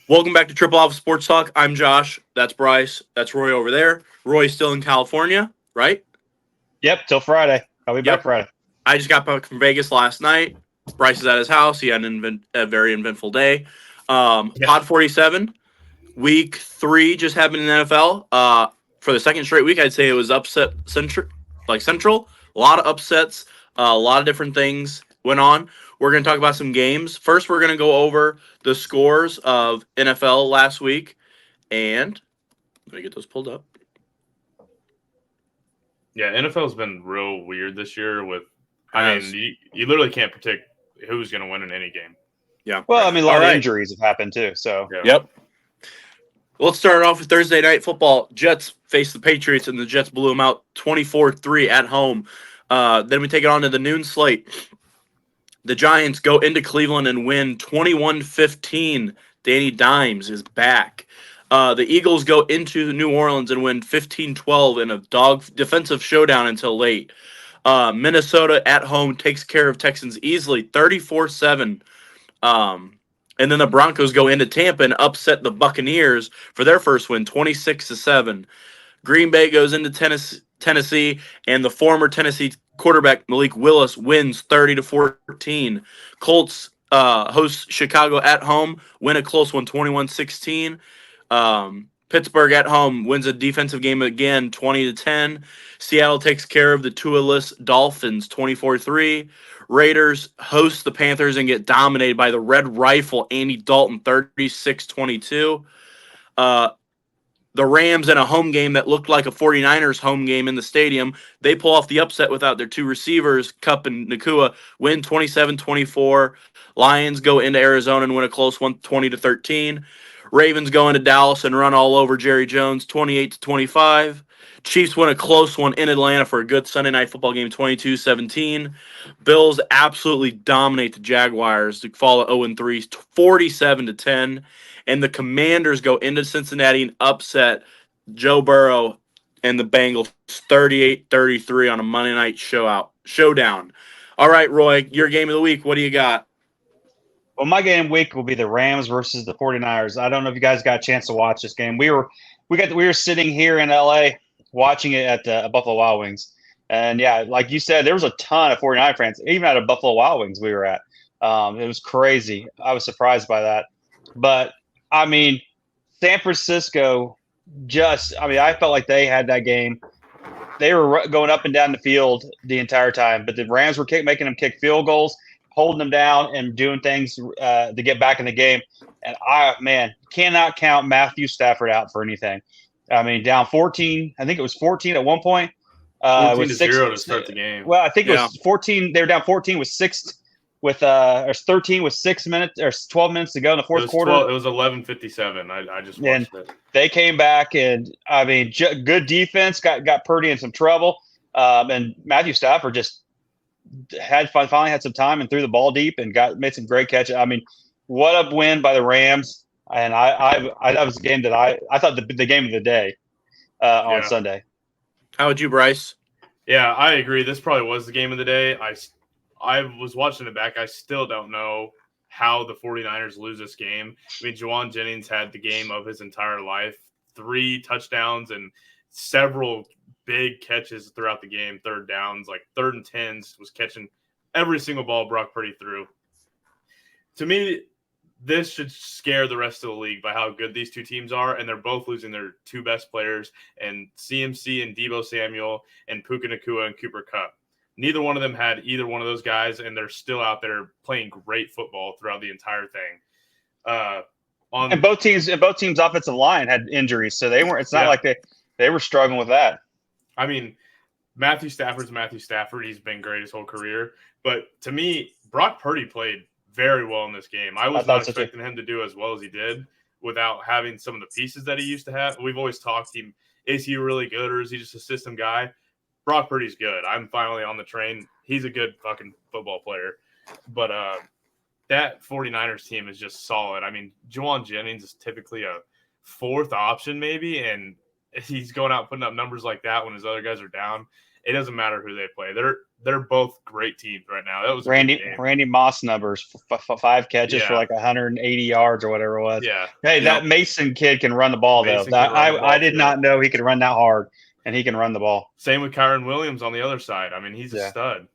Welcome back to Triple Alpha Sports Talk. I'm Josh. That's Bryce. That's Roy over there. Roy's still in California, right? Yep, till Friday. I'll be back Yep. Friday. I just got back from Vegas last night. Bryce is at his house. He had a very eventful day. Yeah. Pod 47, week 3 just happened in the NFL. For the second straight week, I'd say it was upset central. A lot of upsets, a lot of different things went on. We're going to talk about some games. First, we're going to go over the scores of NFL last week. And let me get those pulled up. Yeah, NFL's been real weird this year with you literally can't predict who's going to win in any game. Yeah. Well, I mean, a lot All of right. injuries have happened too. So Yeah. Yep. Let's start off with Thursday Night Football. Jets faced the Patriots, and the Jets blew them out 24-3 at home. Then we take it on to the noon slate. The Giants go into Cleveland and win 21-15. Danny Dimes is back. The Eagles go into New Orleans and win 15-12 in a dog defensive showdown until late. Minnesota at home takes care of Texans easily, 34-7. And then the Broncos go into Tampa and upset the Buccaneers for their first win, 26-7. Green Bay goes into Tennessee, and the former Tennessee quarterback Malik Willis wins 30-14. Colts host Chicago at home, win a close one, 21-16. Pittsburgh at home wins a defensive game again, 20-10. Seattle takes care of the Tua-less Dolphins, 24-3. Raiders host the Panthers and get dominated by the Red Rifle, Andy Dalton, 36-22. The Rams in a home game that looked like a 49ers home game in the stadium, they pull off the upset without their two receivers, Kupp and Nakua, win 27-24. Lions go into Arizona and win a close one, 20-13. Ravens go into Dallas and run all over Jerry Jones, 28-25. Chiefs win a close one in Atlanta for a good Sunday night football game, 22-17. Bills absolutely dominate the Jaguars to fall at 0-3, 47-10. And the Commanders go into Cincinnati and upset Joe Burrow and the Bengals 38-33 on a Monday night showdown. All right, Roy, your game of the week. What do you got? well, my game week will be the Rams versus the 49ers. I don't know if you guys got a chance to watch this game. We were sitting here in LA watching it at the Buffalo Wild Wings. And yeah, like you said, there was a ton of 49 fans, even at a Buffalo Wild Wings we were at. It was crazy. I was surprised by that. But I mean, San Francisco I felt like they had that game. They were going up and down the field the entire time, but the Rams were making them kick field goals, holding them down, and doing things to get back in the game. And cannot count Matthew Stafford out for anything. I mean, down 14. I think it was 14 at one point. 14-0 to start the game. Well, I think it was 14. They were down 14 with 13 with 6 minutes or 12 minutes to go in the fourth quarter. It was 11:57. I just watched it. They came back, and I mean, good defense got Purdy in some trouble. And Matthew Stafford just finally had some time and threw the ball deep and made some great catches. I mean, what a win by the Rams! And that was a game that I thought the game of the day on Sunday. How would you, Bryce? Yeah, I agree. This probably was the game of the day. I was watching it back. I still don't know how the 49ers lose this game. I mean, Juwan Jennings had the game of his entire life, 3 touchdowns and several big catches throughout the game, third downs, like 3rd and 10s, was catching every single ball Brock Purdy threw. To me, this should scare the rest of the league by how good these two teams are, and they're both losing their 2 best players, and CMC and Deebo Samuel and Puka Nakua and Cooper Kupp. Neither one of them had either one of those guys, and they're still out there playing great football throughout the entire thing. And both teams' offensive line had injuries, so they weren't. It's not like they were struggling with that. I mean, Matthew Stafford's Matthew Stafford. He's been great his whole career, but to me, Brock Purdy played very well in this game. I was not expecting him to do as well as he did without having some of the pieces that he used to have. We've always talked, is he really good or is he just a system guy? Brock Purdy's good. I'm finally on the train. He's a good fucking football player. But that 49ers team is just solid. I mean, Juwan Jennings is typically a 4th option maybe, and he's going out putting up numbers like that when his other guys are down. it doesn't matter who they play. They're both great teams right now. That was a good game. Randy Moss numbers, 5 catches for Yeah. like 180 yards or whatever it was. Yeah. Hey, that Mason kid can run the ball, Mason though. can run the ball, I did too. not know he could run that hard, and he can run the ball. Same with Kyron Williams on the other side. I mean, he's a stud.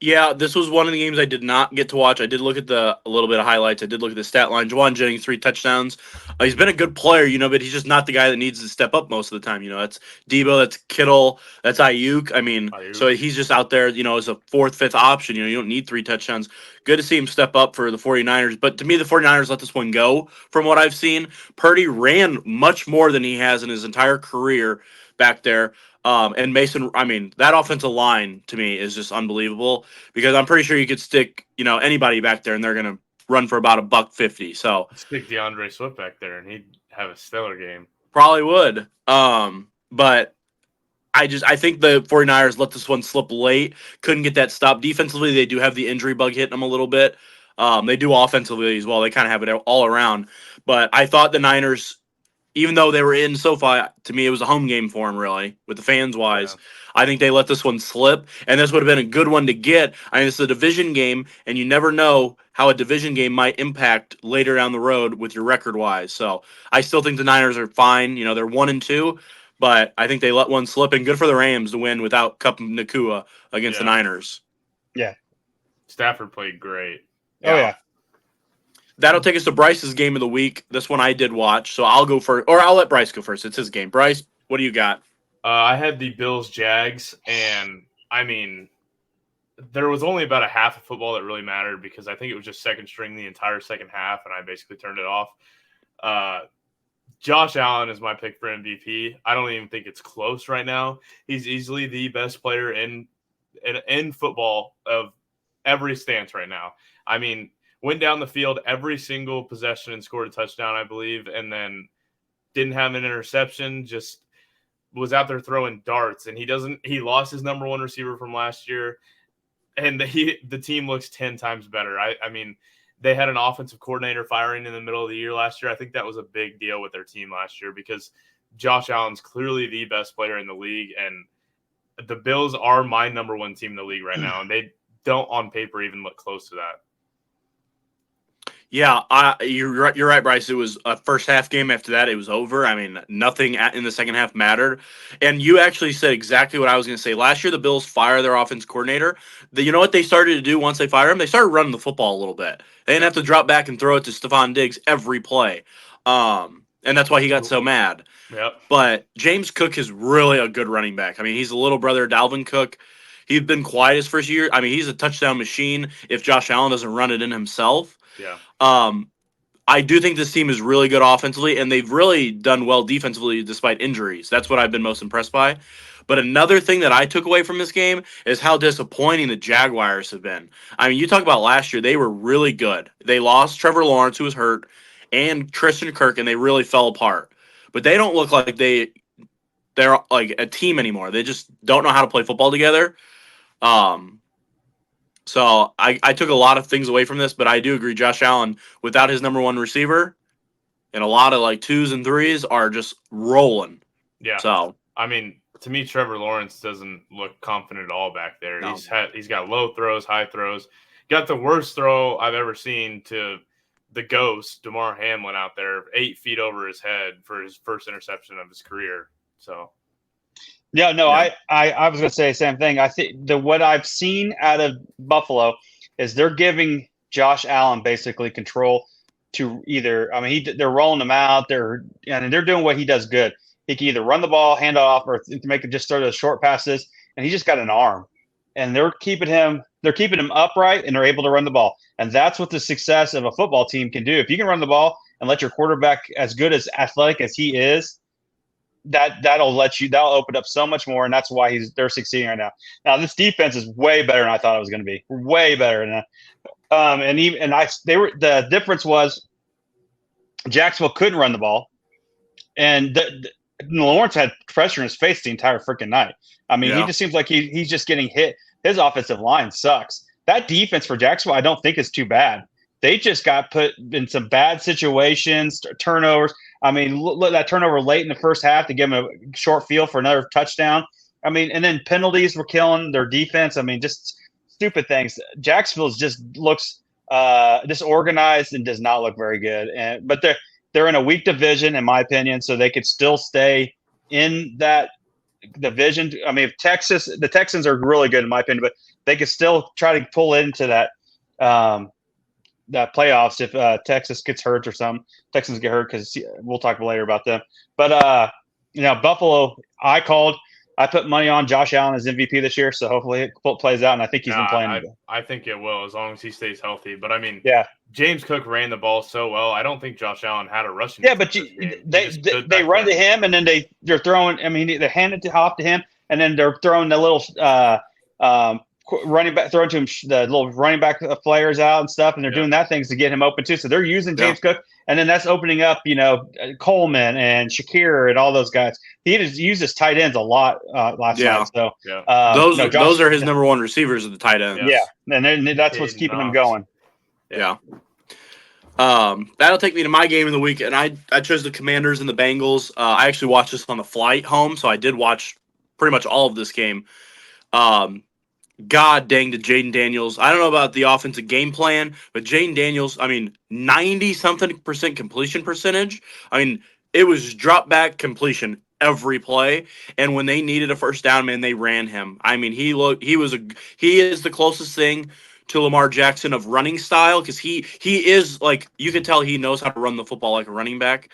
Yeah, this was one of the games I did not get to watch. I did look at a little bit of highlights. I did look at the stat line. Juwan Jennings, 3 touchdowns. He's been a good player, but he's just not the guy that needs to step up most of the time. That's Debo, that's Kittle, that's Ayuk. I mean, so he's just out there, as a 4th, 5th option. You don't need 3 touchdowns. Good to see him step up for the 49ers. But to me, the 49ers let this one go from what I've seen. Purdy ran much more than he has in his entire career back there. And Mason, I mean, that offensive line to me is just unbelievable because I'm pretty sure you could stick, anybody back there and they're going to run for about $150. So stick DeAndre Swift back there and he'd have a stellar game. Probably would. But I think the 49ers let this one slip late. Couldn't get that stop. Defensively, they do have the injury bug hitting them a little bit. They do offensively as well. They kind of have it all around. But I thought the Niners, even though they were in SoFi, to me, it was a home game for them, really, with the fans-wise. Yeah. I think they let this one slip, and this would have been a good one to get. I mean, it's a division game, and you never know how a division game might impact later down the road with your record-wise. So I still think the Niners are fine. They're 1-2, but I think they let one slip, and good for the Rams to win without Kupp Nakua against the Niners. Yeah. Stafford played great. Oh, yeah. That'll take us to Bryce's game of the week. This one I did watch, so I'll go first, or I'll let Bryce go first. It's his game. Bryce, what do you got? I had the Bills-Jags, and, I mean, there was only about a half of football that really mattered because I think it was just second string the entire second half, and I basically turned it off. Josh Allen is my pick for MVP. I don't even think it's close right now. He's easily the best player in football of every stance right now. I mean, went down the field every single possession and scored a touchdown, I believe, and then didn't have an interception, just was out there throwing darts. And he lost his number 1 receiver from last year, and the team looks 10 times better. I mean, they had an offensive coordinator firing in the middle of the year last year. I think that was a big deal with their team last year because Josh Allen's clearly the best player in the league, and the Bills are my number 1 team in the league right now, and they don't on paper even look close to that. Yeah, you're right, Bryce. It was a first half game. After that, it was over. I mean, nothing in the second half mattered. And you actually said exactly what I was going to say. Last year, the Bills fired their offense coordinator. You know what they started to do once they fired him? They started running the football a little bit. They didn't have to drop back and throw it to Stephon Diggs every play. And that's why he got so mad. Yep. But James Cook is really a good running back. I mean, he's the little brother of Dalvin Cook. He's been quiet his first year. I mean, he's a touchdown machine if Josh Allen doesn't run it in himself. Yeah. I do think this team is really good offensively, and they've really done well defensively despite injuries. That's what I've been most impressed by. But another thing that I took away from this game is how disappointing the Jaguars have been. I mean, you talk about last year, they were really good. They lost Trevor Lawrence, who was hurt, and Christian Kirk, and they really fell apart. But they don't look like they're like a team anymore. They just don't know how to play football together. So I took a lot of things away from this, but I do agree Josh Allen, without his number 1 receiver, and a lot of like 2s and 3s are just rolling. Yeah. So I mean, to me, Trevor Lawrence doesn't look confident at all back there. No. He's got low throws, high throws. Got the worst throw I've ever seen to the ghost, DeMar Hamlin, out there, 8 feet over his head for his first interception of his career. So. Yeah, no, yeah. I was going to say the same thing. I think what I've seen out of Buffalo is they're giving Josh Allen basically control to either. I mean, they're rolling him out. They're doing what he does good. He can either run the ball, hand off, or make it just throw those short passes. And he just got an arm, and they're keeping him upright, and they're able to run the ball. And that's what the success of a football team can do. If you can run the ball and let your quarterback, as good as athletic as he is, that'll open up so much more, and that's why they're succeeding right now. Now this defense is way better than I thought it was going to be. Way better than that. The difference was Jacksonville couldn't run the ball, and Lawrence had pressure in his face the entire freaking night. I mean, He just seems like he's just getting hit. His offensive line sucks. That defense for Jacksonville, I don't think is too bad. They just got put in some bad situations, turnovers. I mean, look that turnover late in the first half to give him a short field for another touchdown. I mean, and then penalties were killing their defense. I mean, just stupid things. Jacksonville just looks disorganized and does not look very good. But they're in a weak division, in my opinion, so they could still stay in that division. I mean, if the Texans are really good, in my opinion, but they could still try to pull into that playoffs if Texas gets hurt or something. Texans get hurt because we'll talk later about them. But Buffalo, I put money on Josh Allen as MVP this year, so hopefully it plays out, and I think he's been playing. I think it will as long as he stays healthy. But I mean, yeah, James Cook ran the ball so well. I don't think Josh Allen had a rushing. Yeah, but they run to him, and then they're throwing. I mean, they hand it off to him, and then they're throwing the little running back, throwing to him the little running back flares out and stuff, and they're doing that things to get him open too. So they're using James Cook, and then that's opening up, Coleman and Shakir and all those guys. He just uses tight ends a lot last night. So those are his number one receivers at the tight end. Yeah, and then that's what's keeping them going. Yeah. That'll take me to my game of the week, and I chose the Commanders and the Bengals. I actually watched this on the flight home, so I did watch pretty much all of this game. God dang to Jaden Daniels. I don't know about the offensive game plan, but Jaden Daniels, 90-something% completion percentage. I mean, it was drop back completion every play, and when they needed a first down, man, they ran him. I mean, he is the closest thing to Lamar Jackson of running style, because he is, like, you can tell he knows how to run the football like a running back.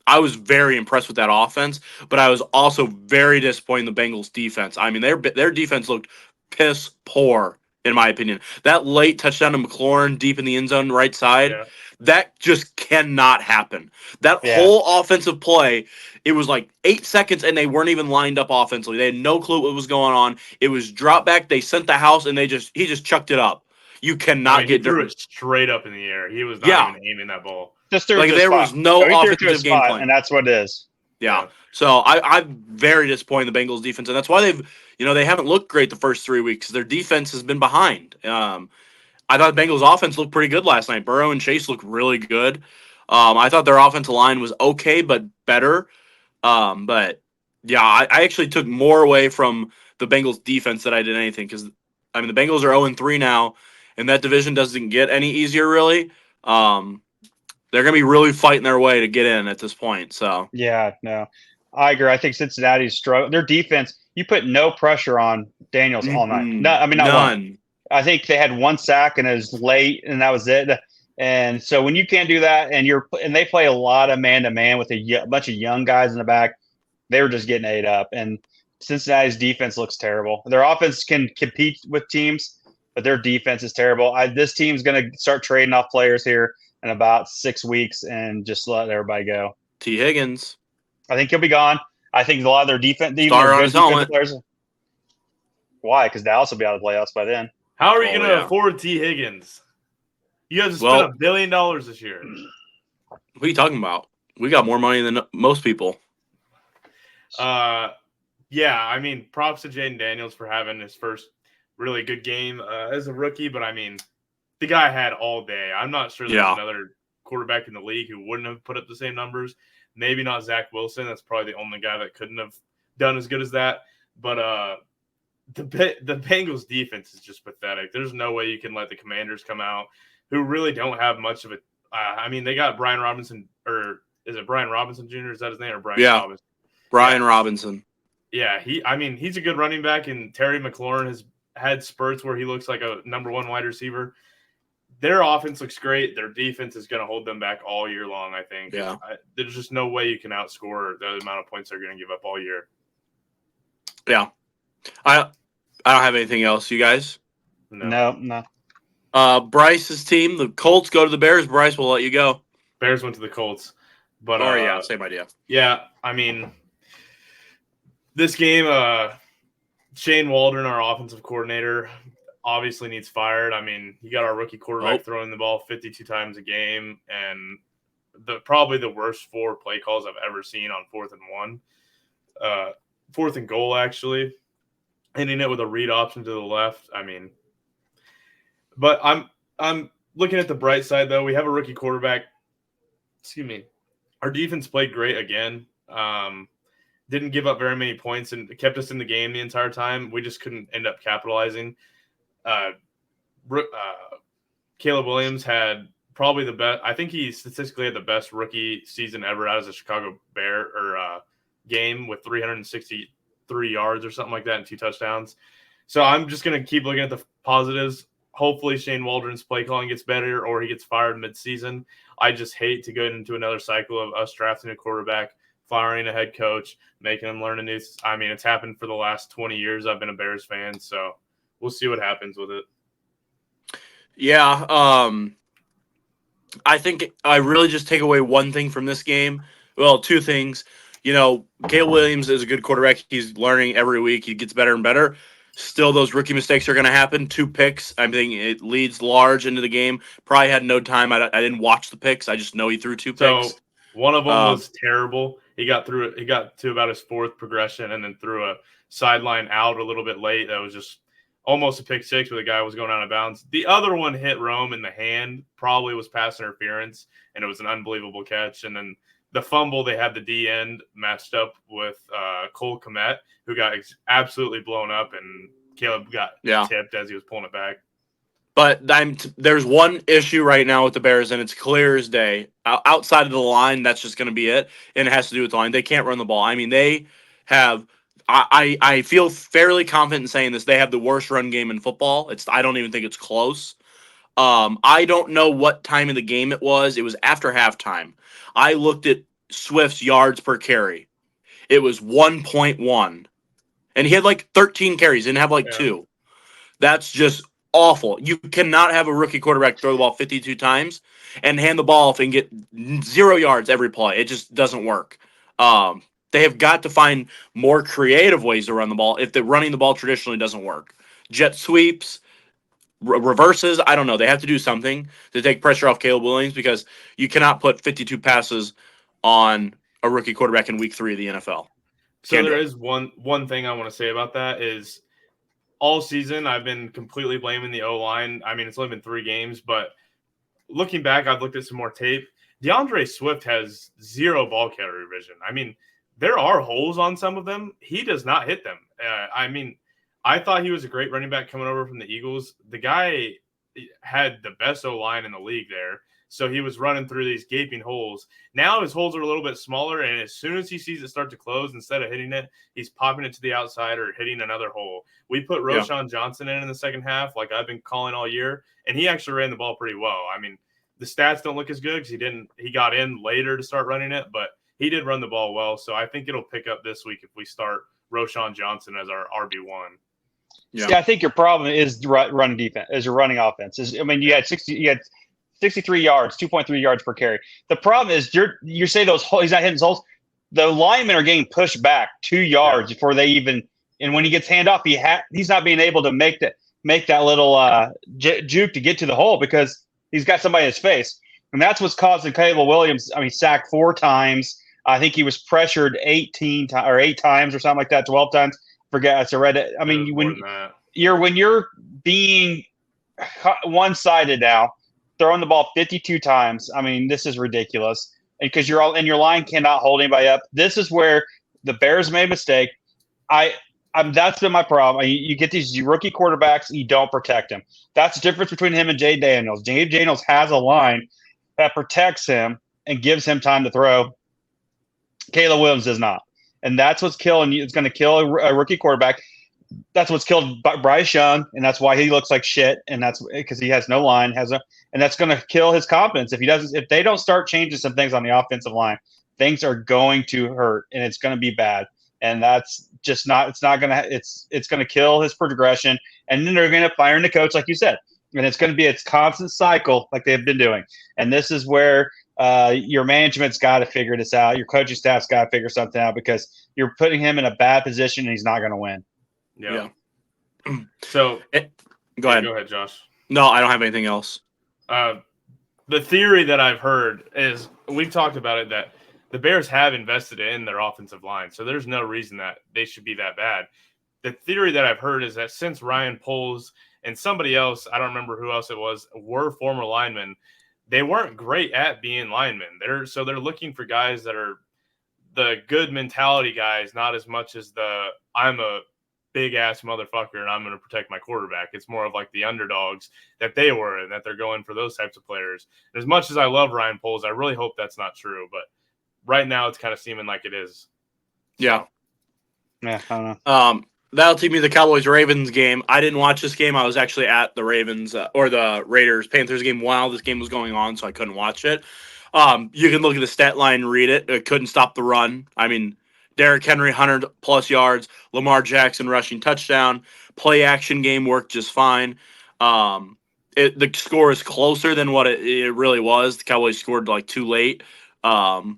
I was very impressed with that offense, but I was also very disappointed in the Bengals defense. I mean, their defense looked piss poor, in my opinion. That late touchdown to McLaurin deep in the end zone right side, that just cannot happen. That whole offensive play, it was like 8 seconds, and they weren't even lined up offensively. They had no clue what was going on. It was drop back. They sent the house, and he just chucked it up. You cannot get threw it straight up in the air. He was not even aiming that ball. Just there was no offensive game plan, and that's what it is. Yeah. So I'm very disappointed in the Bengals defense, and that's why they haven't looked great the first 3 weeks. Their defense has been behind. I thought the Bengals offense looked pretty good last night. Burrow and Chase looked really good. I thought their offensive line was okay, but better. But yeah, I actually took more away from the Bengals defense than I did anything, because the Bengals are 0-3 now, and that division doesn't get any easier really. They're going to be really fighting their way to get in at this point. So yeah, no, I agree. I think Cincinnati's struggle. Their defense, you put no pressure on Daniels all night. Not none. One. I think they had 1 sack, and it was late, and that was it. And so when you can't do that, and they play a lot of man-to-man with a bunch of young guys in the back, they were just getting ate up. And Cincinnati's defense looks terrible. Their offense can compete with teams, but their defense is terrible. This team's going to start trading off players here in about 6 weeks and just let everybody go. T. Higgins. I think he'll be gone. I think a lot of their defense players. Why? Because Dallas will be out of the playoffs by then. How are you going to afford T. Higgins? You guys have spent $1 billion this year. What are you talking about? We got more money than most people. Yeah, props to Jaden Daniels for having his first really good game as a rookie, but the guy had all day. I'm not sure there's another quarterback in the league who wouldn't have put up the same numbers. Maybe not Zach Wilson. That's probably the only guy that couldn't have done as good as that. But the Bengals defense is just pathetic. There's no way you can let the Commanders come out, who really don't have much of a they got Brian Robinson, or is it Brian Robinson Jr.? Is that his name, or Brian Robinson? Brian Robinson. Yeah, he's a good running back, and Terry McLaurin has had spurts where he looks like a number one wide receiver. Their offense looks great. Their defense is going to hold them back all year long, I think. Yeah. There's just no way you can outscore the amount of points they're going to give up all year. Yeah. I don't have anything else. You guys? No. Bryce's team, the Colts, go to the Bears. Bryce, we'll let you go. Bears went to the Colts. But same idea. Yeah, this game, Shane Waldron, our offensive coordinator, obviously needs fired. He got our rookie quarterback throwing the ball 52 times a game, and probably the worst 4 play calls I've ever seen on 4th and 1. 4th and goal, actually. Ending it with a read option to the left. But I'm looking at the bright side, though. We have a rookie quarterback. Excuse me. Our defense played great again. didn't give up very many points and kept us in the game the entire time. We just couldn't end up capitalizing. Caleb Williams had probably the best. I think he statistically had the best rookie season ever out as a Chicago Bear or game with 363 yards or something like that and 2 touchdowns. So I'm just going to keep looking at the positives. Hopefully Shane Waldron's play calling gets better or he gets fired midseason. I just hate to go into another cycle of us drafting a quarterback, firing a head coach, making him learn a new. I mean, it's happened for the last 20 years. I've been a Bears fan, so we'll see what happens with it. Yeah, I think I really just take away one thing from this game. Well, 2 things. Caleb Williams is a good quarterback. He's learning every week. He gets better and better. Still, those rookie mistakes are going to happen. 2 picks. I think it leads large into the game. Probably had no time. I didn't watch the picks. I just know he threw 2 picks. So one of them was terrible. He got through it. He got to about his 4th progression and then threw a sideline out a little bit late. That was just almost a pick 6 where the guy was going out of bounds. The other one hit Rome in the hand, probably was pass interference, and it was an unbelievable catch. And then the fumble, they had the D end matched up with Cole Kmet, who got absolutely blown up, and Caleb got tipped as he was pulling it back. But there's one issue right now with the Bears, and it's clear as day. Outside of the line, that's just going to be it, and it has to do with the line. They can't run the ball. I mean, they have I feel fairly confident in saying this. They have the worst run game in football. I don't even think it's close. I don't know what time of the game it was. It was after halftime. I looked at Swift's yards per carry. It was 1.1. And he had like 13 carries, didn't have like 2. That's just awful. You cannot have a rookie quarterback throw the ball 52 times and hand the ball off and get 0 yards every play. It just doesn't work. They have got to find more creative ways to run the ball if the running the ball traditionally doesn't work. Jet sweeps, reverses, I don't know. They have to do something to take pressure off Caleb Williams because you cannot put 52 passes on a rookie quarterback in week 3 of the NFL. So there is one thing I want to say about that is all season I've been completely blaming the O-line. I mean, it's only been 3 games, but looking back, I've looked at some more tape. DeAndre Swift has 0 ball carrier vision. I mean, there are holes on some of them. He does not hit them. I mean, I thought he was a great running back coming over from the Eagles. The guy had the best O-line in the league there. So he was running through these gaping holes. Now his holes are a little bit smaller, and as soon as he sees it start to close, instead of hitting it, he's popping it to the outside or hitting another hole. We put Roschon Johnson in the second half, like I've been calling all year, and he actually ran the ball pretty well. I mean, the stats don't look as good because he got in later to start running it, but he did run the ball well. So I think it'll pick up this week if we start Roschon Johnson as our RB1. Yeah. See, I think your problem is run defense, is your running offense. You had 63 yards, 2.3 yards per carry. The problem is you say those holes, he's not hitting those holes. The linemen are getting pushed back 2 yards before they even, and when he gets handoff, he's not being able to make that little juke to get to the hole because he's got somebody in his face. And that's what's causing Caleb Williams. I mean, sacked 4 times. I think he was pressured 8 times or something like that, 12 times. Forget I read it. I mean, when you're being one-sided now, throwing the ball 52 times. I mean, this is ridiculous. And because your line cannot hold anybody up. This is where the Bears made a mistake. That's been my problem. You get these rookie quarterbacks, you don't protect them. That's the difference between him and Jay Daniels. Jay Daniels has a line that protects him and gives him time to throw. Caleb Williams does not. And that's what's killing you. It's going to kill a rookie quarterback. That's what's killed Bryce Young, and that's why he looks like shit. And that's because he has no line, and that's going to kill his confidence if they don't start changing some things on the offensive line. Things are going to hurt, and it's going to be bad. And that's just not. It's not going to. It's going to kill his progression, and then they're going to fire the coach, like you said, and it's going to be a constant cycle, like they've been doing. And this is where your management's got to figure this out. Your coaching staff's got to figure something out because you're putting him in a bad position, and he's not going to win. Yeah. So go ahead. Go ahead, Josh. No, I don't have anything else. The theory that I've heard is we've talked about it that the Bears have invested in their offensive line, so there's no reason that they should be that bad. The theory that I've heard is that since Ryan Poles and somebody else, I don't remember who else it was, were former linemen, they weren't great at being linemen. They're looking for guys that are the good mentality guys, not as much as the I'm a big ass motherfucker and I'm going to protect my quarterback. It's more of like the underdogs that they were and that they're going for those types of players. And as much as I love Ryan Poles, I really hope that's not true. But right now it's kind of seeming like it is. Yeah. Yeah, I don't know. That'll take me to the Cowboys-Ravens game. I didn't watch this game. I was actually at the Ravens or the Raiders-Panthers game while this game was going on, so I couldn't watch it. You can look at the stat line and read it. It couldn't stop the run. I mean, Derrick Henry, 100-plus yards. Lamar Jackson rushing touchdown. Play-action game worked just fine. The score is closer than what it really was. The Cowboys scored like too late, so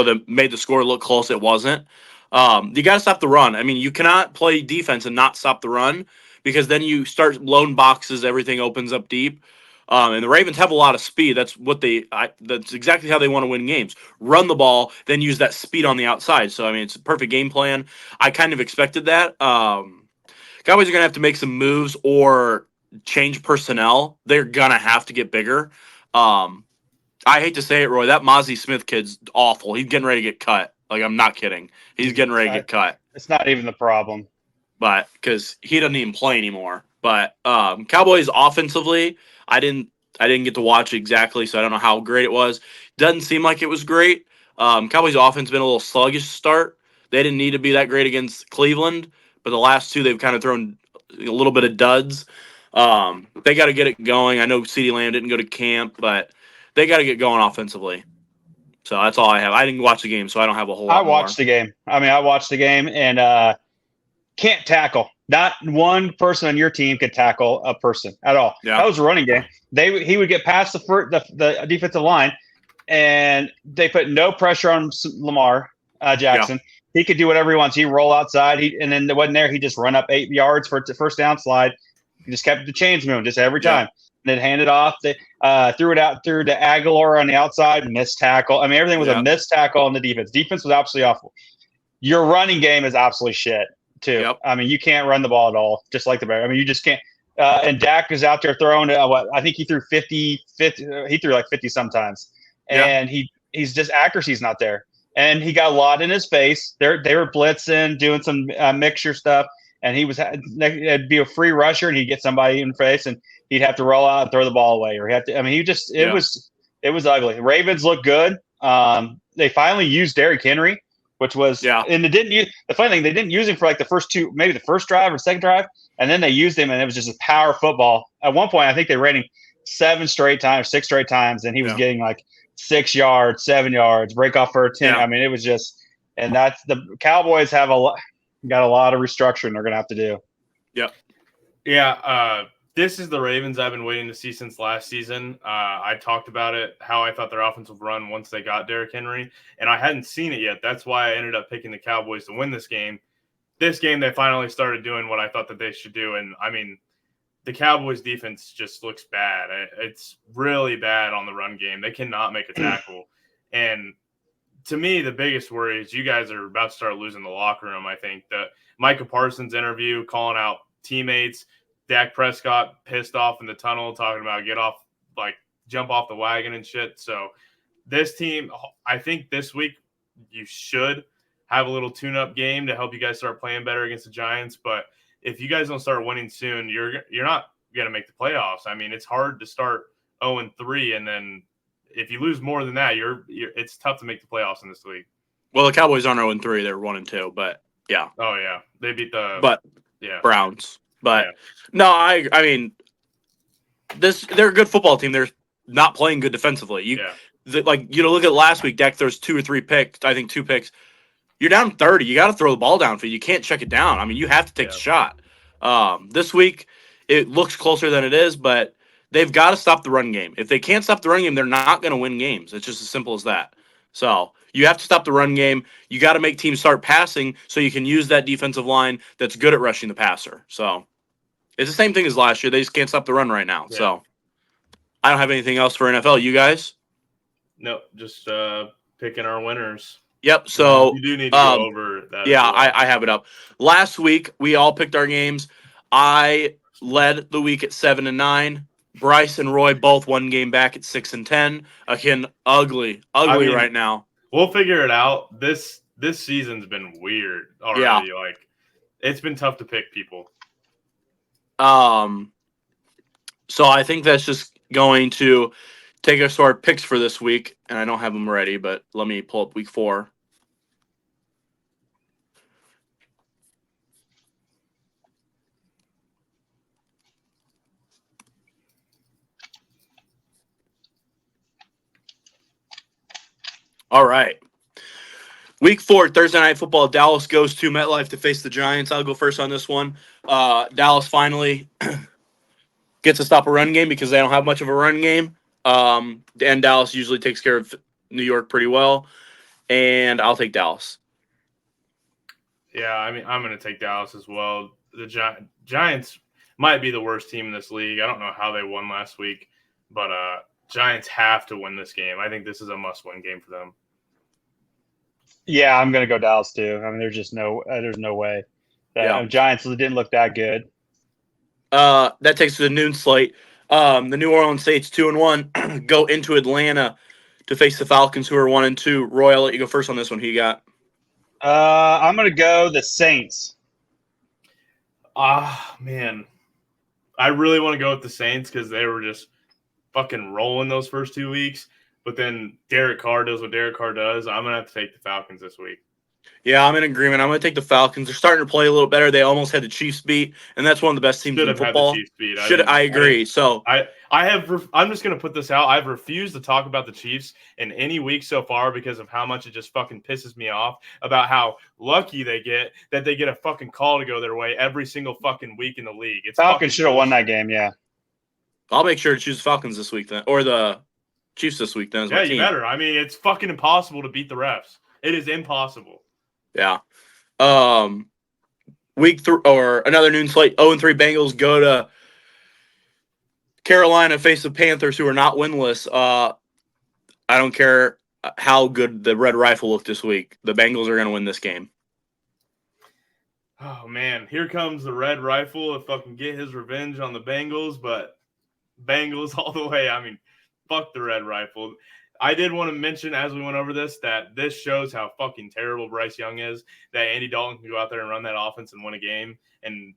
that made the score look close. It wasn't. You got to stop the run. I mean, you cannot play defense and not stop the run because then you start blown boxes. Everything opens up deep. And the Ravens have a lot of speed. That's that's exactly how they want to win games. Run the ball, then use that speed on the outside. So, I mean, it's a perfect game plan. I kind of expected that. Cowboys are going to have to make some moves or change personnel. They're going to have to get bigger. I hate to say it, Roy, that Mozzie Smith kid's awful. He's getting ready to get cut. Like, I'm not kidding. He's getting ready to get cut. It's not even the problem. But because he doesn't even play anymore. But Cowboys offensively, I didn't get to watch exactly, so I don't know how great it was. Doesn't seem like it was great. Cowboys offense been a little sluggish to start. They didn't need to be that great against Cleveland, but the last two they've kind of thrown a little bit of duds. They got to get it going. I know CeeDee Lamb didn't go to camp, but they got to get going offensively. So that's all I have. I didn't watch the game, so I don't have a whole lot more. I watched the game. I watched the game and can't tackle. Not one person on your team could tackle a person at all. Yeah. That was a running game. He would get past the defensive line, and they put no pressure on Lamar Jackson. Yeah. He could do whatever he wants. He roll outside, and then it wasn't there. He just run up 8 yards for the first down slide. He just kept the chains moving just every time. Then hand it off. They threw it out through to Aguilar on the outside, missed tackle. I mean, everything was a missed tackle on the defense. Defense was absolutely awful. Your running game is absolutely shit, too. Yep. I mean, you can't run the ball at all, just like the Bears. I mean, you just can't. And Dak is out there throwing, I think he threw 50, he threw like 50 sometimes. And he's just, accuracy's not there. And he got a lot in his face. They were blitzing, doing some mixture stuff. And it'd be a free rusher, and he'd get somebody in the face, and he'd have to roll out and throw the ball away, or it was ugly. Ravens look good. They finally used Derrick Henry, which was and the funny thing, they didn't use him for like the first two, maybe the first drive or second drive, and then they used him, and it was just a power football. At one point, I think they ran him 6 straight times, and he was getting like 6 yards, 7 yards, break off for a 10. I mean, it was just, and that's the Cowboys have got a lot of restructuring they're going to have to do. Yep. Yeah. This is the Ravens I've been waiting to see since last season. I talked about it, how I thought their offensive run once they got Derrick Henry, and I hadn't seen it yet. That's why I ended up picking the Cowboys to win this game. This game, they finally started doing what I thought that they should do. And I mean, the Cowboys defense just looks bad. It's really bad on the run game. They cannot make a tackle. And to me, the biggest worry is you guys are about to start losing the locker room. I think the Micah Parsons interview, calling out teammates, Dak Prescott pissed off in the tunnel, talking about jump off the wagon and shit. So this team, I think this week you should have a little tune-up game to help you guys start playing better against the Giants. But if you guys don't start winning soon, you're not going to make the playoffs. I mean, it's hard to start 0-3, and then if you lose more than that, it's tough to make the playoffs in this league. Well, the Cowboys aren't 0-3; they're 1-2. But yeah. Oh yeah, they beat the Browns. But no, I mean, they're a good football team. They're not playing good defensively. Look at last week. Dak throws 2 or 3 picks. I think 2 picks. You're down 30. You got to throw the ball down for you. You can't check it down. I mean, you have to take the shot. This week, it looks closer than it is, but they've got to stop the run game. If they can't stop the run game, they're not going to win games. It's just as simple as that. So you have to stop the run game. You got to make teams start passing so you can use that defensive line that's good at rushing the passer. So it's the same thing as last year. They just can't stop the run right now. Yeah. So I don't have anything else for NFL. You guys? No, just picking our winners. Yep. So you do need to go over that. Yeah, I have it up. Last week we all picked our games. I led the week at 7-9. Bryce and Roy both one game back at 6-10. Again, ugly right now. We'll figure it out. This season's been weird already. Like, it's been tough to pick people. So I think that's just going to take us to our picks for this week, and I don't have them ready, but let me pull up week 4. All right. Week 4, Thursday Night Football. Dallas goes to MetLife to face the Giants. I'll go first on this one. Dallas finally gets to stop a run game because they don't have much of a run game. And Dallas usually takes care of New York pretty well. And I'll take Dallas. Yeah, I mean, I'm going to take Dallas as well. The Giants might be the worst team in this league. I don't know how they won last week, but Giants have to win this game. I think this is a must-win game for them. Yeah, I'm going to go Dallas too. I mean, there's just there's no way. Giants didn't look that good. That takes us to the noon slate. The New Orleans Saints 2-1 go into Atlanta to face the Falcons, who are 1-2. Roy, I'll let you go first on this one. Who you got? I'm going to go the Saints. Man. I really want to go with the Saints because they were just fucking rolling those first 2 weeks. But then Derek Carr does what Derek Carr does. I'm going to have to take the Falcons this week. Yeah, I'm in agreement. I'm going to take the Falcons. They're starting to play a little better. They almost had the Chiefs beat, and that's one of the best teams in football. Had the Chiefs beat. I agree. I'm just going to put this out. I've refused to talk about the Chiefs in any week so far because of how much it just fucking pisses me off about how lucky they get that they get a fucking call to go their way every single fucking week in the league. Falcons should have won that game, yeah. I'll make sure to choose Falcons this week then, or the Chiefs this week then. Yeah, you better. I mean, it's fucking impossible to beat the refs. It is impossible. Yeah. Week 3 or another noon slate. 0-3 Bengals go to Carolina, face the Panthers, who are not winless. I don't care how good the Red Rifle looked this week. The Bengals are going to win this game. Oh man, here comes the Red Rifle to fucking get his revenge on the Bengals, but Bengals all the way. I mean, fuck the Red Rifle. I did want to mention as we went over this that this shows how fucking terrible Bryce Young is, that Andy Dalton can go out there and run that offense and win a game. And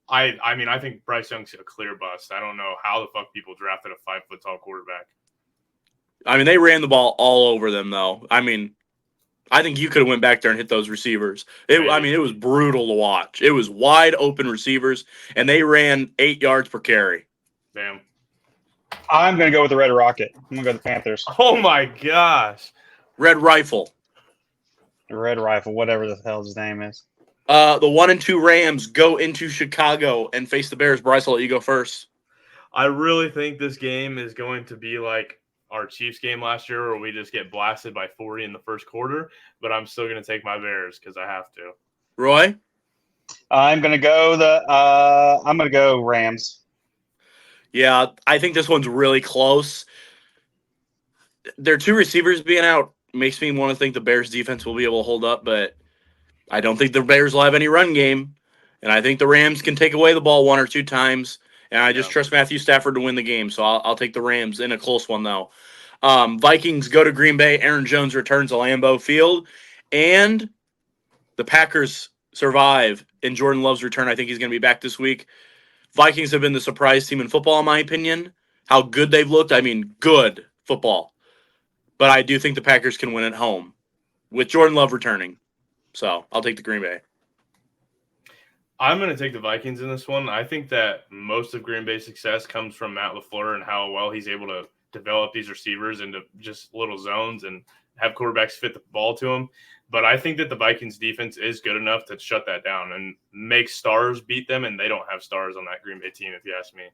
I mean, I think Bryce Young's a clear bust. I don't know how the fuck people drafted a 5-foot-tall quarterback. I mean, they ran the ball all over them, though. I mean, I think you could have went back there and hit those receivers. It was brutal to watch. It was wide open receivers, and they ran 8 yards per carry. Damn. I'm going to go with the Red Rocket. I'm going to go with the Panthers. Oh, my gosh. Red Rifle. The Red Rifle, whatever the hell his name is. The 1-2 Rams go into Chicago and face the Bears. Bryce, I'll let you go first. I really think this game is going to be like our Chiefs game last year where we just get blasted by 40 in the first quarter, but I'm still going to take my Bears because I have to. Roy? I'm going to go Rams. Yeah, I think this one's really close. Their 2 receivers being out makes me want to think the Bears defense will be able to hold up, but I don't think the Bears will have any run game, and I think the Rams can take away the ball 1 or 2 times, and I just trust Matthew Stafford to win the game, so I'll take the Rams in a close one, though. Vikings go to Green Bay. Aaron Jones returns to Lambeau Field, and the Packers survive in Jordan Love's return. I think he's going to be back this week. Vikings have been the surprise team in football, in my opinion. How good they've looked. I mean, good football. But I do think the Packers can win at home with Jordan Love returning. So I'll take the Green Bay. I'm going to take the Vikings in this one. I think that most of Green Bay's success comes from Matt LaFleur and how well he's able to develop these receivers into just little zones and have quarterbacks fit the ball to them. But I think that the Vikings defense is good enough to shut that down and make stars beat them, and they don't have stars on that Green Bay team, if you ask me.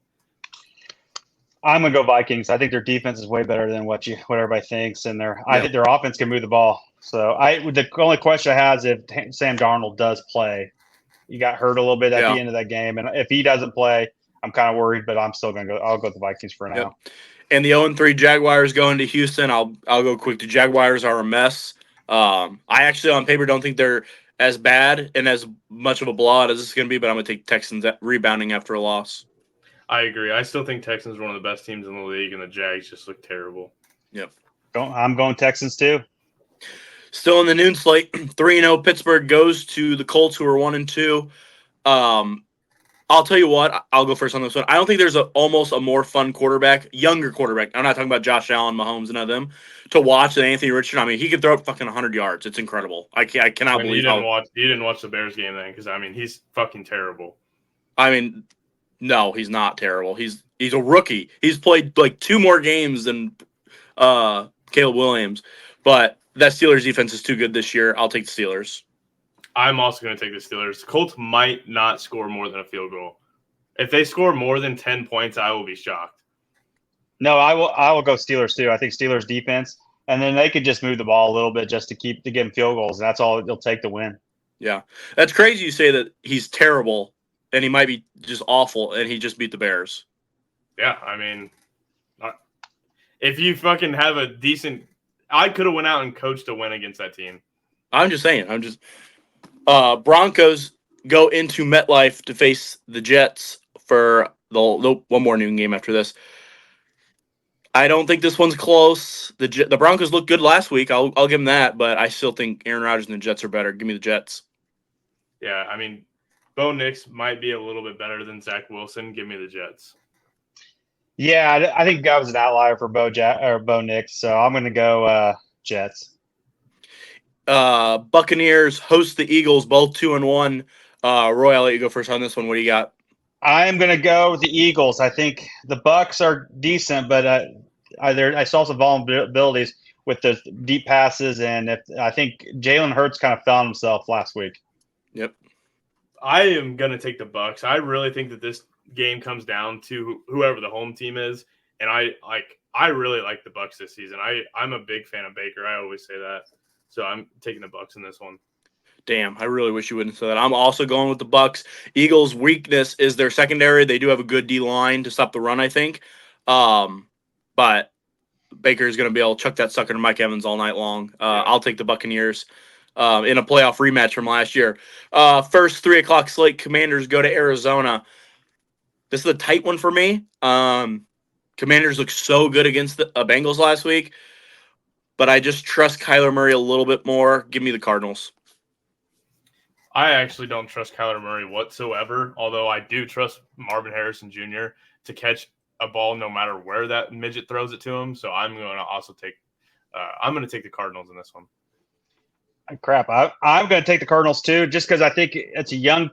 I'm going to go Vikings. I think their defense is way better than what everybody thinks, and I think their offense can move the ball. So the only question I have is if Sam Darnold does play. He got hurt a little bit at the end of that game, and if he doesn't play, I'm kind of worried, but I'm still going to go. I'll go with the Vikings for now. Yep. And the 0-3 Jaguars going to Houston. I'll go quick. The Jaguars are a mess. I actually, on paper, don't think they're as bad and as much of a blowout as this is going to be, but I'm going to take Texans rebounding after a loss. I agree. I still think Texans are one of the best teams in the league, and the Jags just look terrible. Yep. I'm going Texans too. Still in the noon slate, 3-0 Pittsburgh goes to the Colts, who are 1-2. I'll tell you what, I'll go first on this one. I don't think there's almost a more fun quarterback, younger quarterback. I'm not talking about Josh Allen, Mahomes, and them to watch than Anthony Richardson. I mean, he could throw up fucking 100 yards. It's incredible. I cannot And believe you didn't watch the Bears game then, because I mean he's fucking terrible. I mean, no, he's not terrible. He's a rookie. He's played like 2 more games than Caleb Williams, but that Steelers defense is too good this year. I'll take the Steelers. I'm also going to take the Steelers. Colts might not score more than a field goal. If they score more than 10 points, I will be shocked. No, I will go Steelers too. I think Steelers defense, and then they could just move the ball a little bit just to get them field goals. That's all it'll take to win. Yeah, that's crazy. You say that he's terrible, and he might be just awful, and he just beat the Bears. Yeah, I mean, if you fucking have a decent, I could have went out and coached a win against that team. I'm just saying. Broncos go into MetLife to face the Jets for the one more noon game after this. I don't think this one's close. The Broncos looked good last week. I'll give them that, but I still think Aaron Rodgers and the Jets are better. Give me the Jets. Yeah, I mean, Bo Nix might be a little bit better than Zach Wilson. Give me the Jets. Yeah, I think that was an outlier for Bo Nix, so I'm going to go Jets. Buccaneers host the Eagles, both 2-1. Roy, I'll let you go first on this one. What do you got? I'm going to go with the Eagles. I think the Bucs are decent, but I saw some vulnerabilities with the deep passes, and I think Jalen Hurts kind of found himself last week. Yep. I am going to take the Bucs. I really think that this game comes down to whoever the home team is, and I really like the Bucs this season. I'm a big fan of Baker. I always say that, so I'm taking the Bucs in this one. Damn, I really wish you wouldn't say that. I'm also going with the Bucs. Eagles' weakness is their secondary. They do have a good D line to stop the run, I think. But Baker's going to be able to chuck that sucker to Mike Evans all night long. I'll take the Buccaneers in a playoff rematch from last year. First 3 o'clock slate, Commanders go to Arizona. This is a tight one for me. Commanders look so good against the Bengals last week, but I just trust Kyler Murray a little bit more. Give me the Cardinals. I actually don't trust Kyler Murray whatsoever, although I do trust Marvin Harrison Jr. to catch a ball no matter where that midget throws it to him. So I'm going to also take the Cardinals in this one. Crap, I'm going to take the Cardinals too, just because I think it's a young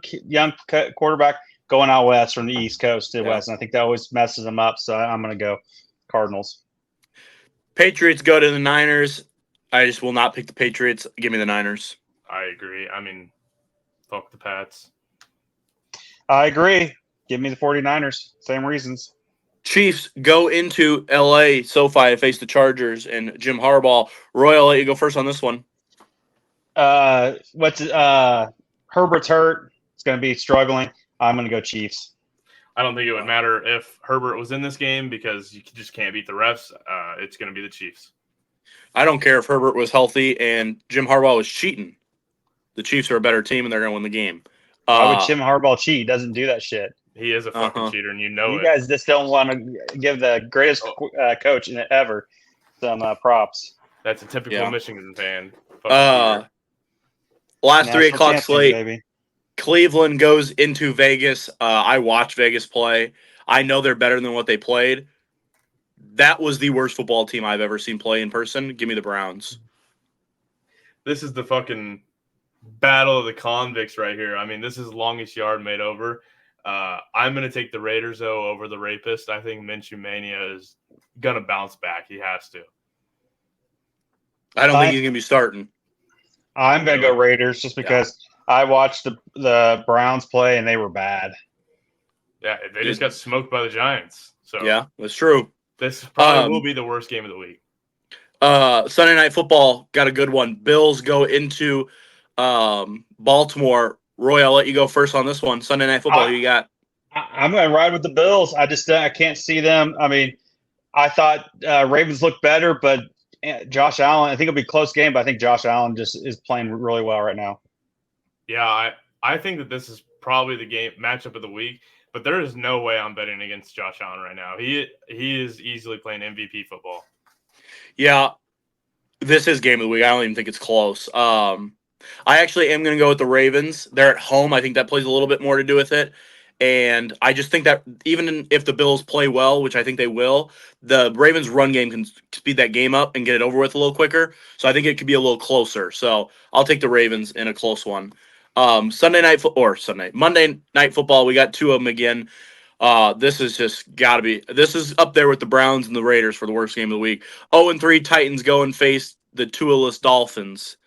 quarterback going out west from the East Coast to West, and I think that always messes them up. So I'm going to go Cardinals. Patriots go to the Niners. I just will not pick the Patriots. Give me the Niners. I agree. I mean, fuck the Pats. I agree. Give me the 49ers. Same reasons. Chiefs go into L.A. SoFi to face the Chargers and Jim Harbaugh. Roy, I'll let you go first on this one. Herbert's hurt. It's going to be struggling. I'm going to go Chiefs. I don't think it would matter if Herbert was in this game because you just can't beat the refs. It's going to be the Chiefs. I don't care if Herbert was healthy and Jim Harbaugh was cheating. The Chiefs are a better team, and they're going to win the game. Why would Jim Harbaugh cheat? He doesn't do that shit. He is a fucking cheater, and you know it. You guys just don't want to give the greatest coach ever some props. That's a typical Michigan fan. Last 3 o'clock slate. Baby. Cleveland goes into Vegas. I watched Vegas play. I know they're better than what they played. That was the worst football team I've ever seen play in person. Give me the Browns. This is the fucking battle of the convicts right here. I mean, this is longest yard made over. I'm going to take the Raiders, though, over the Rapist. I think Minshew Mania is going to bounce back. He has to. I don't think he's going to be starting. I'm going to go Raiders just because I watched the Browns play, and they were bad. Yeah, they just got smoked by the Giants. So yeah, that's true. This probably will be the worst game of the week. Sunday Night Football got a good one. Bills go into Baltimore. Roy, I'll let you go first on this one. Sunday Night Football, you got? I'm going to ride with the Bills. I can't see them. I mean, I thought Ravens looked better, but Josh Allen, I think it'll be a close game, but I think Josh Allen just is playing really well right now. Yeah, I think that this is probably the matchup of the week, but there is no way I'm betting against Josh Allen right now. He is easily playing MVP football. Yeah, This is game of the week. I don't even think it's close. I actually am going to go with the Ravens. They're at home. I think that plays a little bit more to do with it. And I just think that even if the Bills play well, which I think they will, the Ravens' run game can speed that game up and get it over with a little quicker. So I think it could be a little closer. So I'll take the Ravens in a close one. Monday night football. We got two of them again. This is just got to be. This is up there with the Browns and the Raiders for the worst game of the week. 0-3 Titans go and face the Tua-less Dolphins.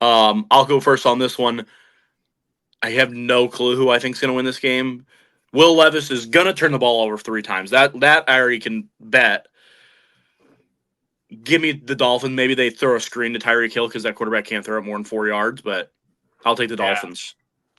I'll go first on this one. I have no clue who I think is going to win this game. Will Levis is going to turn the ball over 3 times. That I already can bet. Give me the Dolphins. Maybe they throw a screen to Tyreek Hill because that quarterback can't throw it more than 4 yards, but I'll take the Dolphins.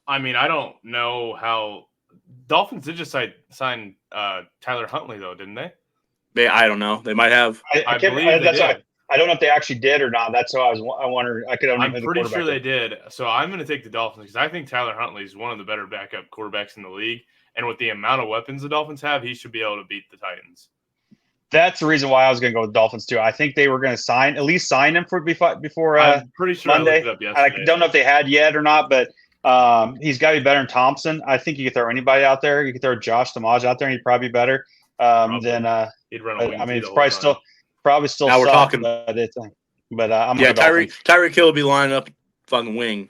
I mean, I don't know how – Dolphins did just sign Tyler Huntley, though, didn't they? I don't know. They might have. I believe they did. I don't know if they actually did or not. That's why I wonder. I'm pretty sure they did. So I'm going to take the Dolphins because I think Tyler Huntley is one of the better backup quarterbacks in the league. And with the amount of weapons the Dolphins have, he should be able to beat the Titans. That's the reason why I was going to go with the Dolphins too. I think they were going to sign him for before I'm pretty sure Monday. I looked it up yesterday. I don't know if they had yet or not, but he's got to be better than Thompson. I think you could throw anybody out there. You could throw Josh Damaj out there, and he'd probably be better than. He'd run a wing. I mean, it's probably still. Now we're talking. But I'm Tyreek Hill will be lining up fucking wing.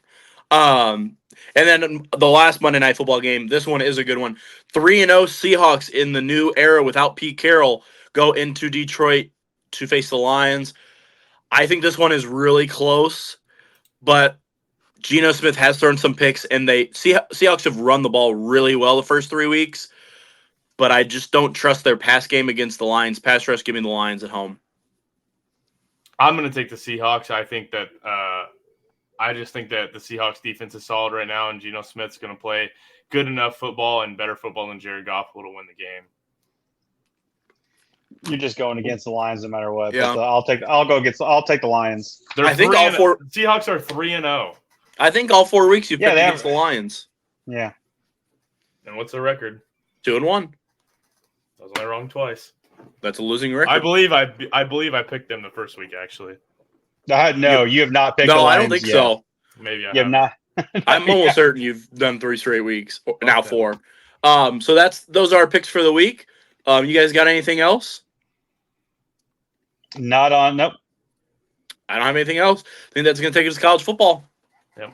And then the last Monday Night Football game, this one is a good one. 3-0 Seahawks in the new era without Pete Carroll go into Detroit to face the Lions. I think this one is really close, but Geno Smith has thrown some picks, and Seahawks have run the ball really well the first 3 weeks, but I just don't trust their pass game against the Lions. Pass rush, give me the Lions at home. I'm going to take the Seahawks. I just think that the Seahawks defense is solid right now, and Geno Smith's going to play good enough football and better football than Jared Goff will to win the game. You're just going against the Lions no matter what. Yeah. But I'll take the Lions. Seahawks are 3-0. I think all 4 weeks you picked against the Lions. Yeah. And what's their record? 2-1. I was only wrong twice. That's a losing record. I believe I picked them the first week, actually. No, you have not picked the Lions I don't think yet. so. Maybe I have not. I'm almost certain you've done 3 straight weeks. Now 4. So those are our picks for the week. You guys got anything else? Nope. I don't have anything else. I think that's going to take us to college football. Yep.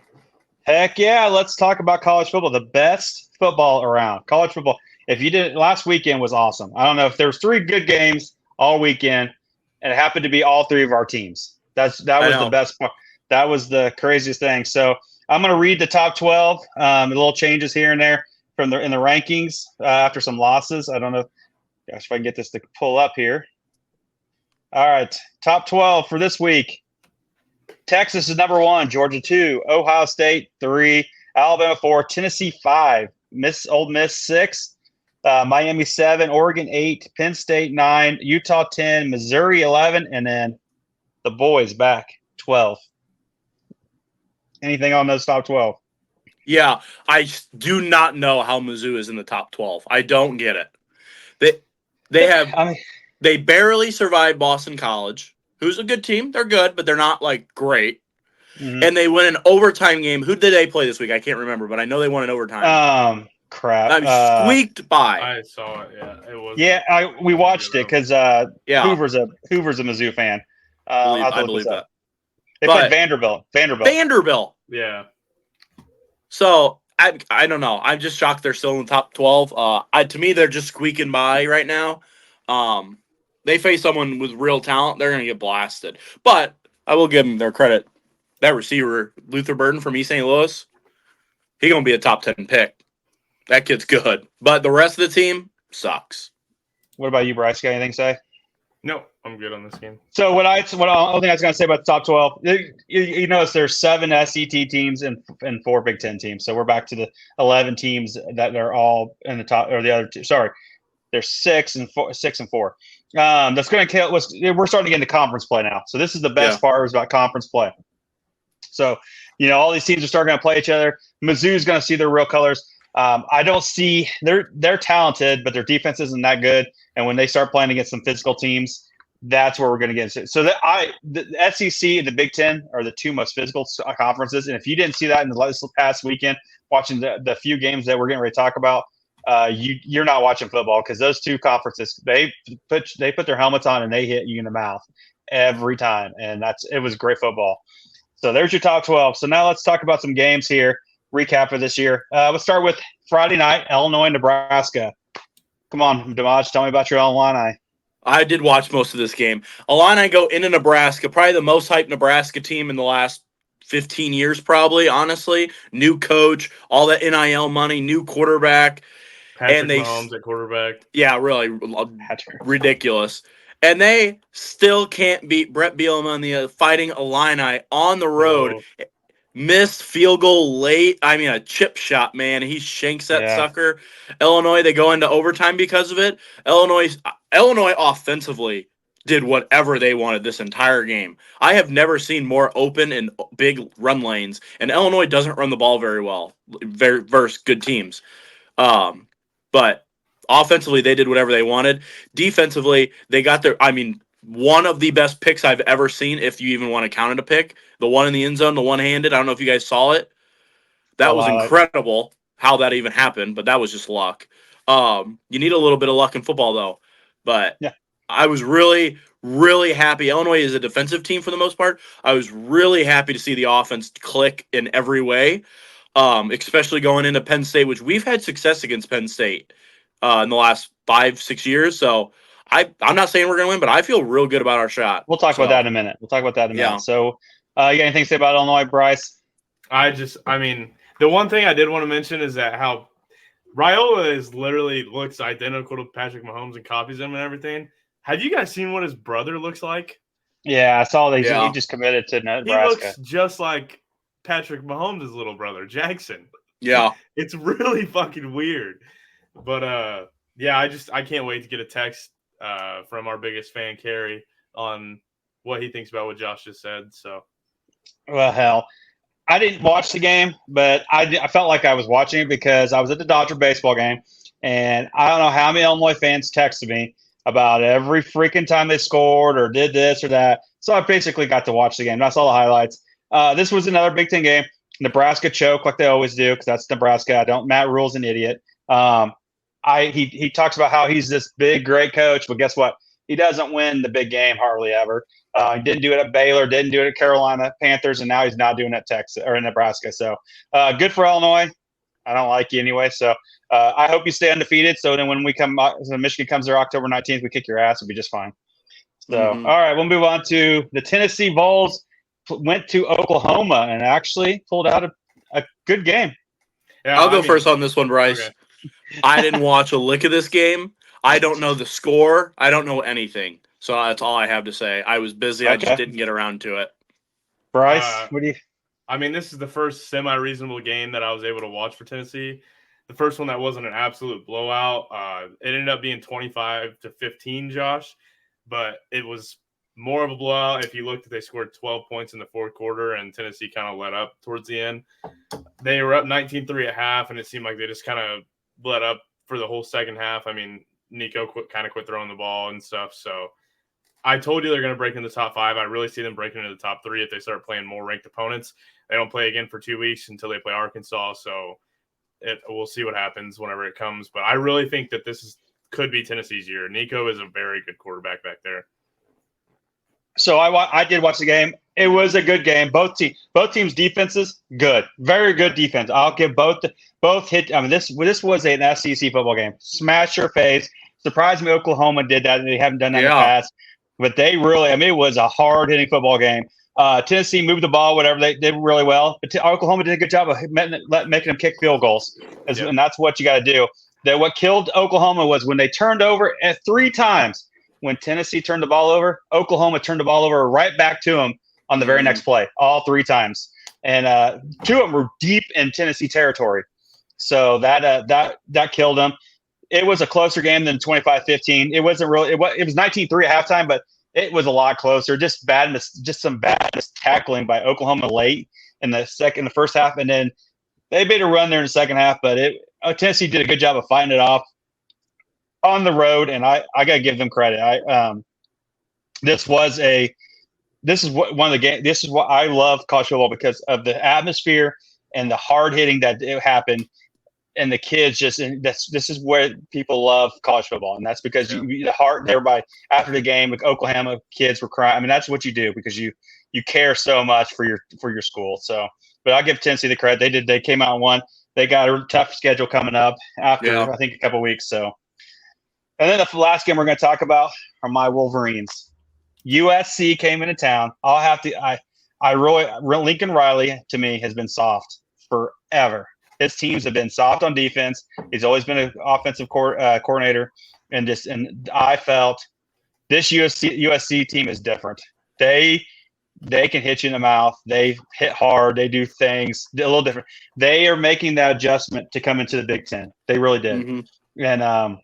Heck yeah, let's talk about college football. The best football around. College football. If you did, last weekend was awesome. I don't know if there was 3 good games all weekend, and it happened to be all 3 of our teams. That was the best part. That was the craziest thing. So I'm going to read the top 12. A little changes here and there in the rankings after some losses. I don't know. Gosh, if I can get this to pull up here. All right, top 12 for this week. Texas is number 1, Georgia 2, Ohio State 3, Alabama 4, Tennessee 5, Ole Miss 6, Miami 7, Oregon 8, Penn State 9, Utah 10, Missouri 11, and then the boys back 12. Anything on those top 12? Yeah, I do not know how Mizzou is in the top 12. I don't get it. They barely survived Boston College, who's a good team. They're good, but they're not like great. Mm-hmm. And they win an overtime game. Who did they play this week? I can't remember, but I know they won an overtime. Crap. Squeaked by. I saw it. Yeah, it was. Yeah, we watched it because Hoover's a Mizzou fan. I believe that. They played Vanderbilt. Yeah. So I don't know. I'm just shocked they're still in the top 12. To me, they're just squeaking by right now. They face someone with real talent, they're going to get blasted. But I will give them their credit. That receiver, Luther Burden from East St. Louis, he's going to be a top 10 pick. That kid's good. But the rest of the team sucks. What about you, Bryce? Got anything to say? No, I'm good on this game. So the only thing I was going to say about the top 12, you notice there's 7 SEC teams and 4 Big Ten teams. So we're back to the 11 teams that are all in the top, or the other two. Sorry, there's 6 and 4. That's going to kill. We're starting to get into conference play now. So this is the best part about conference play. So all these teams are starting to play each other. Mizzou's going to see their real colors. I don't see they're talented, but their defense isn't that good. And when they start playing against some physical teams, that's where we're going to get into. So the SEC and the Big Ten are the two most physical conferences. And if you didn't see that in the past weekend, watching the few games that we're getting ready to talk about, you're not watching football, because those two conferences, they put their helmets on and they hit you in the mouth every time, and it was great football. So there's your top 12. So now let's talk about some games here. Recap of this year. Let's start with Friday night, Illinois, Nebraska. Come on, Damaj, tell me about your Illini. I did watch most of this game. Illini go into Nebraska, probably the most hyped Nebraska team in the last 15 years, probably, honestly. New coach, all that NIL money, new quarterback. Patrick Mahomes at quarterback. Yeah, really ridiculous. And they still can't beat Brett Bielema and the Fighting Illini on the road. No. Missed field goal late. I mean, a chip shot, man. He shanks that sucker. Illinois, they go into overtime because of it. Illinois offensively did whatever they wanted this entire game. I have never seen more open and big run lanes, and Illinois doesn't run the ball very well versus good teams. But offensively, they did whatever they wanted. Defensively, they got one of the best picks I've ever seen, if you even want to count it a pick. The one in the end zone, the one-handed. I don't know if you guys saw it. That was incredible how that even happened, but that was just luck. You need a little bit of luck in football, though. But yeah. I was really, really happy. Illinois is a defensive team for the most part. I was really happy to see the offense click in every way, especially going into Penn State, which we've had success against Penn State in the last 5-6 years. So I'm not saying we're going to win, but I feel real good about our shot. We'll talk about that in a minute. So you got anything to say about Illinois, Bryce? I mean, the one thing I did want to mention is that how Raiola literally looks identical to Patrick Mahomes and copies him and everything. Have you guys seen what his brother looks like? Yeah, I saw that he just committed to Nebraska. He looks just like Patrick Mahomes' little brother, Jackson. Yeah. It's really fucking weird. But yeah, I can't wait to get a text from our biggest fan, Carrie, on what he thinks about what Josh just said. So, well, hell, I didn't watch the game, but I felt like I was watching it because I was at the Dodger baseball game, and I don't know how many Illinois fans texted me about every freaking time they scored or did this or that. So I basically got to watch the game. I saw the highlights. This was another Big Ten game. Nebraska choke like they always do, because that's Nebraska. Matt Rule's an idiot. He talks about how he's this big, great coach, but guess what? He doesn't win the big game hardly ever. He didn't do it at Baylor, didn't do it at Carolina Panthers, and now he's not doing it at Texas or in Nebraska. So good for Illinois. I don't like you anyway. So I hope you stay undefeated. So then when Michigan comes there October 19th, we kick your ass. It'll be just fine. So, all right, we'll move on to the Tennessee Vols. Went to Oklahoma and actually pulled out a good game. Yeah, I'll go first on this one, Bryce. Okay. I didn't watch a lick of this game. I don't know the score. I don't know anything. So that's all I have to say. I was busy. Okay. I just didn't get around to it. Bryce, what do you? I mean, this is the first semi-reasonable game that I was able to watch for Tennessee. The first one that wasn't an absolute blowout. It ended up being 25-15, Josh, but it was more of a blowout. If you looked, they scored 12 points in the fourth quarter, and Tennessee kind of let up towards the end. They were up 19-3 at half, and it seemed like they just kind of let up for the whole second half. I mean, Nico quit throwing the ball and stuff. So I told you they're going to break in the top 5. I really see them breaking into the top 3 if they start playing more ranked opponents. They don't play again for 2 weeks until they play Arkansas. So we'll see what happens whenever it comes. But I really think that could be Tennessee's year. Nico is a very good quarterback back there. So I did watch the game. It was a good game. Both teams' defenses good, very good defense. I'll give both hit. I mean, this was an SEC football game. Smash your face. Surprised me Oklahoma did that, and they haven't done that in the past. But they really, I mean, it was a hard hitting football game. Tennessee moved the ball, whatever, they did really well. But Oklahoma did a good job of making them kick field goals, and that's what you got to do. What killed Oklahoma was when they turned over 3 times. When Tennessee turned the ball over, Oklahoma turned the ball over right back to them on the very next play, all 3 times. And 2 of them were deep in Tennessee territory. So that killed them. It was a closer game than 25-15. It wasn't really. It was 19-3 at halftime, but it was a lot closer. Just some bad tackling by Oklahoma late in the first half, and then they made a run there in the second half. But Tennessee did a good job of fighting it off on the road, and I got to give them credit. this was this is what one of the game. This is what I love college football because of the atmosphere and the hard hitting that it happened, and the kids just. And this is where people love college football, and that's because the heart. Everybody after the game, like Oklahoma kids were crying. I mean, that's what you do because you care so much for your school. So, but I give Tennessee the credit. They came out and won. They got a tough schedule coming up after I think a couple of weeks. So, and then the last game we're going to talk about are my Wolverines. USC came into town. Lincoln Riley to me has been soft forever. His teams have been soft on defense. He's always been an offensive coordinator, and I felt this USC team is different. They can hit you in the mouth. They hit hard. They do things a little different. They are making that adjustment to come into the Big Ten. They really did. Mm-hmm.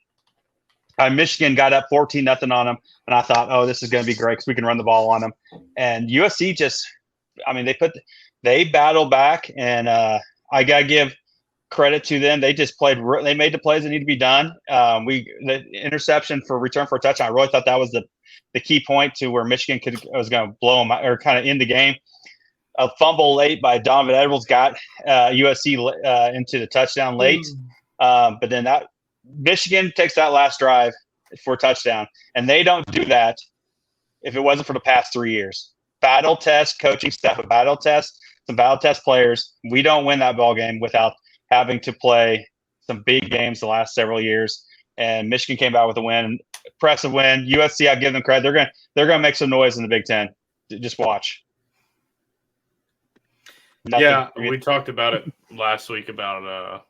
And Michigan got up 14-0 on them, and I thought, oh, this is going to be great because we can run the ball on them. And USC they battled back, and I got to give credit to them. They just played. They made the plays that need to be done. The interception for return for a touchdown. I really thought that was the key point to where Michigan was going to blow them out, or kind of end the game. A fumble late by Donovan Edwards got USC into the touchdown late, but then Michigan takes that last drive for a touchdown, and they don't do that if it wasn't for the past 3 years. Battle test coaching staff, some battle test players. We don't win that ball game without having to play some big games the last several years. And Michigan came out with a win, impressive win. USC, I give them credit. They're gonna make some noise in the Big Ten. Just watch. We talked about it last week about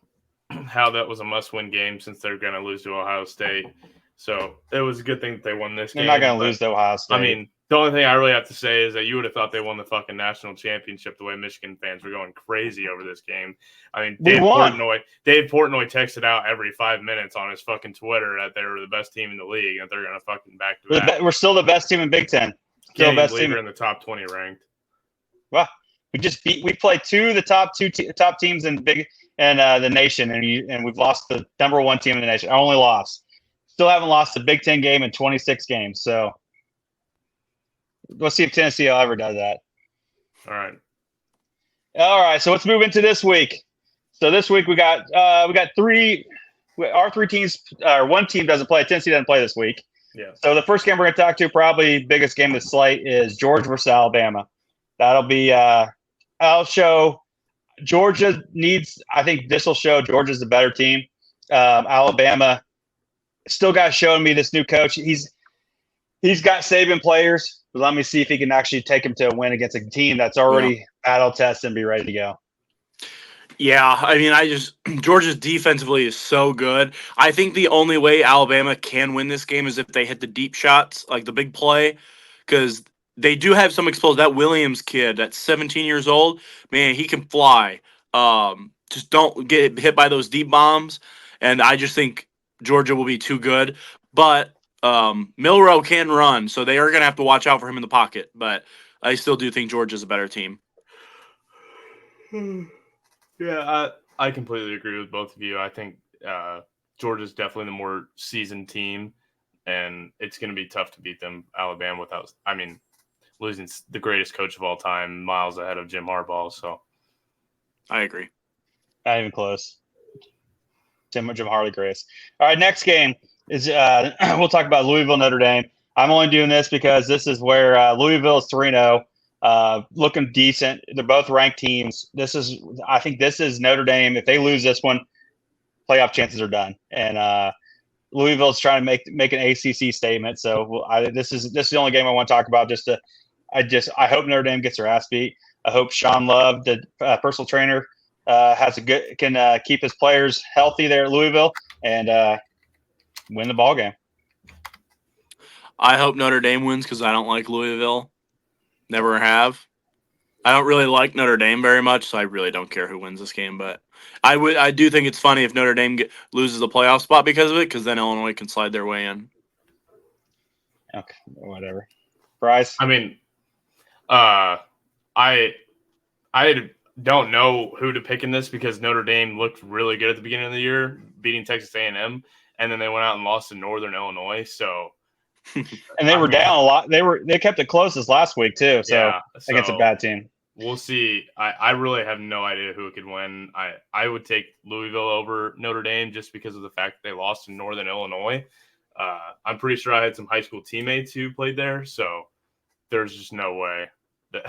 how that was a must-win game since they're going to lose to Ohio State. So it was a good thing that they won this game. They're not going to lose to Ohio State. I mean, the only thing I really have to say is that you would have thought they won the fucking national championship the way Michigan fans were going crazy over this game. I mean, Dave Portnoy texted out every 5 minutes on his fucking Twitter that they were the best team in the league and that they're going to fucking back to back. We're still the best team in Big Ten. Still best team. We're in the top 20 ranked. Well, we played two of the top teams in the nation, and we've lost the number one team in the nation. Our only loss. Still haven't lost a Big Ten game in 26 games. So let's see if Tennessee ever does that. All right. So let's move into this week. So this week we got three. Our three teams. One team doesn't play. Tennessee doesn't play this week. Yeah. So the first game we're going to talk to, probably biggest game of the slate, is Georgia versus Alabama. That'll be. I'll show. Georgia needs. I think this will show Georgia's the better team. Alabama still got showing me this new coach. He's got Saban players, but let me see if he can actually take him to a win against a team that's already battle tested and be ready to go. Yeah, I mean, Georgia's defensively is so good. I think the only way Alabama can win this game is if they hit the deep shots, like the big play, because they do have some explosive. That Williams kid, that's 17 years old, man, he can fly. Just don't get hit by those deep bombs, and I just think Georgia will be too good. But Milroe can run, so they are going to have to watch out for him in the pocket. But I still do think Georgia's a better team. Yeah, I completely agree with both of you. I think Georgia's definitely the more seasoned team, and it's going to be tough to beat them, Alabama, losing the greatest coach of all time, miles ahead of Jim Harbaugh. So I agree. Not even close. Jim Harley Grace. All right, next game is we'll talk about Louisville, Notre Dame. I'm only doing this because this is where Louisville is 3-0, looking decent. They're both ranked teams. I think this is Notre Dame. If they lose this one, playoff chances are done. And Louisville is trying to make an ACC statement. So this is the only game I want to talk about. I hope Notre Dame gets their ass beat. I hope Sean Love, the personal trainer, can keep his players healthy there at Louisville and win the ball game. I hope Notre Dame wins because I don't like Louisville. Never have. I don't really like Notre Dame very much, so I really don't care who wins this game. But I do think it's funny if Notre Dame loses the playoff spot because of it, because then Illinois can slide their way in. Okay, whatever. Bryce? I mean, I don't know who to pick in this because Notre Dame looked really good at the beginning of the year, beating Texas A&M, and then they went out and lost to Northern Illinois. So And they were down a lot. They kept it close this last week too. So against a bad team. We'll see. I really have no idea who could win. I would take Louisville over Notre Dame just because of the fact that they lost in Northern Illinois. I'm pretty sure I had some high school teammates who played there, so there's just no way. You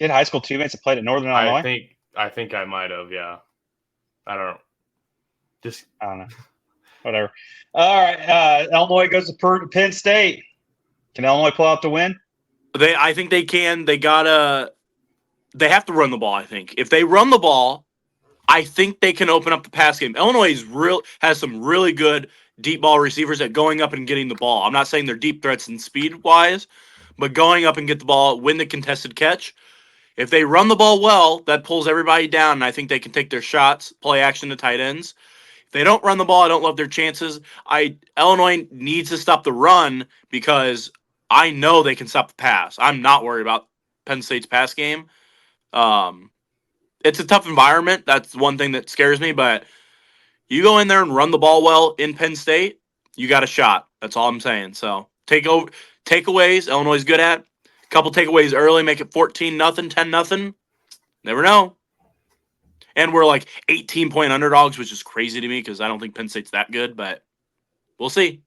had high school teammates that played at Northern Illinois? I think I might have, yeah. I don't know. Whatever. All right. Illinois goes to Penn State. Can Illinois pull out the win? I think they can. They have to run the ball, I think. If they run the ball, I think they can open up the pass game. Illinois has some really good deep ball receivers at going up and getting the ball. I'm not saying they're deep threats and speed-wise, but going up and get the ball, win the contested catch. If they run the ball well, that pulls everybody down, and I think they can take their shots, play action to tight ends. If they don't run the ball, I don't love their chances. Illinois needs to stop the run because I know they can stop the pass. I'm not worried about Penn State's pass game. It's a tough environment. That's one thing that scares me, but you go in there and run the ball well in Penn State, you got a shot. That's all I'm saying. So takeaways, Illinois is good at. A couple takeaways early, make it 14-0, 10-0. Never know. And we're like 18-point underdogs, which is crazy to me because I don't think Penn State's that good, but we'll see.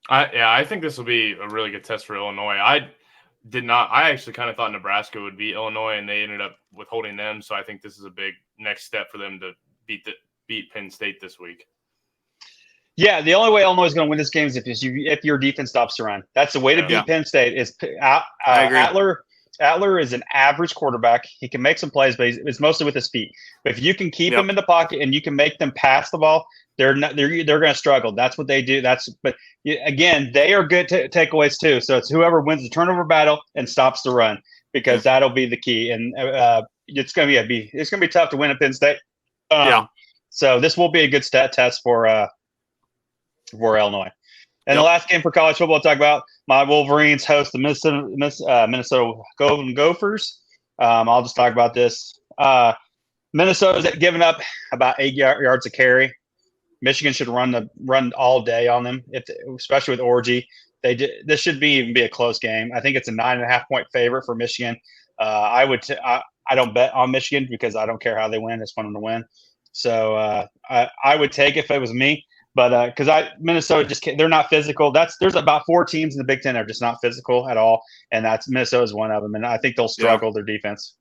I think this will be a really good test for Illinois. I actually kind of thought Nebraska would beat Illinois, and they ended up withholding them. So I think this is a big next step for them to beat Penn State this week. Yeah, the only way Illinois is going to win this game is if your defense stops the run. That's the way to beat Penn State. I agree. Adler is an average quarterback. He can make some plays, but it's mostly with his feet. But if you can keep him in the pocket and you can make them pass the ball, they're going to struggle. That's what they do. But again, they are good takeaways too. So it's whoever wins the turnover battle and stops the run, because that'll be the key. And it's going to be tough to win at Penn State. So this will be a good test for Illinois. And the last game for college football to talk about, my Wolverines host the Minnesota Golden Gophers. I'll just talk about this. Minnesota's given up about 8 yards a carry. Michigan should run all day on them, especially with Orgy. This should even be a close game. I think it's a 9.5-point favorite for Michigan. I don't bet on Michigan because I don't care how they win. I just want them to win. So I would take it if it was me. But because Minnesota they're not physical. There's about 4 teams in the Big Ten that are just not physical at all, and Minnesota's one of them. And I think they'll struggle their defense.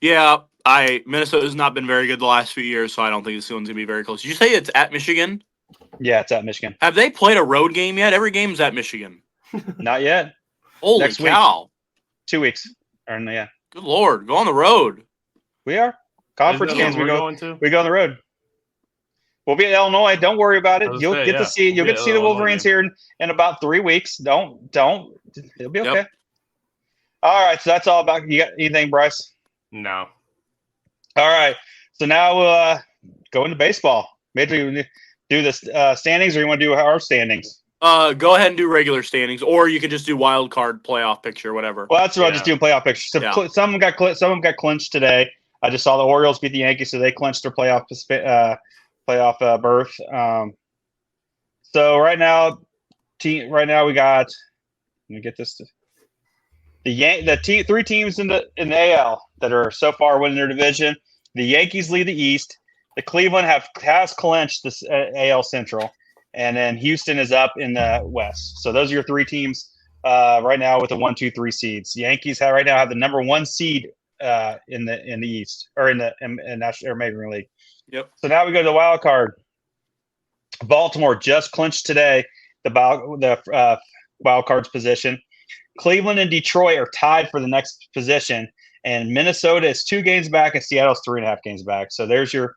Yeah, Minnesota's not been very good the last few years, so I don't think this one's gonna be very close. Did you say it's at Michigan? Yeah, it's at Michigan. Have they played a road game yet? Every game's at Michigan. Not yet. Holy Next cow! Week. 2 weeks. Yeah. Good Lord, go on the road. We are conference games. We go on the road. We'll be at Illinois. Don't worry about it. You'll get to see the Wolverines here in about 3 weeks. Don't. It'll be okay. Yep. All right. So that's all about. You got anything, Bryce? No. All right. So now we'll go into baseball. Maybe do the standings, or you want to do our standings? Go ahead and do regular standings, or you can just do wild card playoff picture, whatever. Well, that's what I'll just do playoff picture. So some of them got clinched today. I just saw the Orioles beat the Yankees, so they clinched their playoff berth. So right now we got. Let me get this. The 3 teams in the AL that are so far winning their division. The Yankees lead the East. The Cleveland has clinched this AL Central, and then Houston is up in the West. So those are your 3 teams right now with the 1, 2, 3 seeds. The Yankees right now have the number 1 seed in the East, or in National American League. Yep. So now we go to the wild card. Baltimore just clinched today the wild card's position. Cleveland and Detroit are tied for the next position, and Minnesota is 2 games back, and Seattle's 3.5 games back. So there's your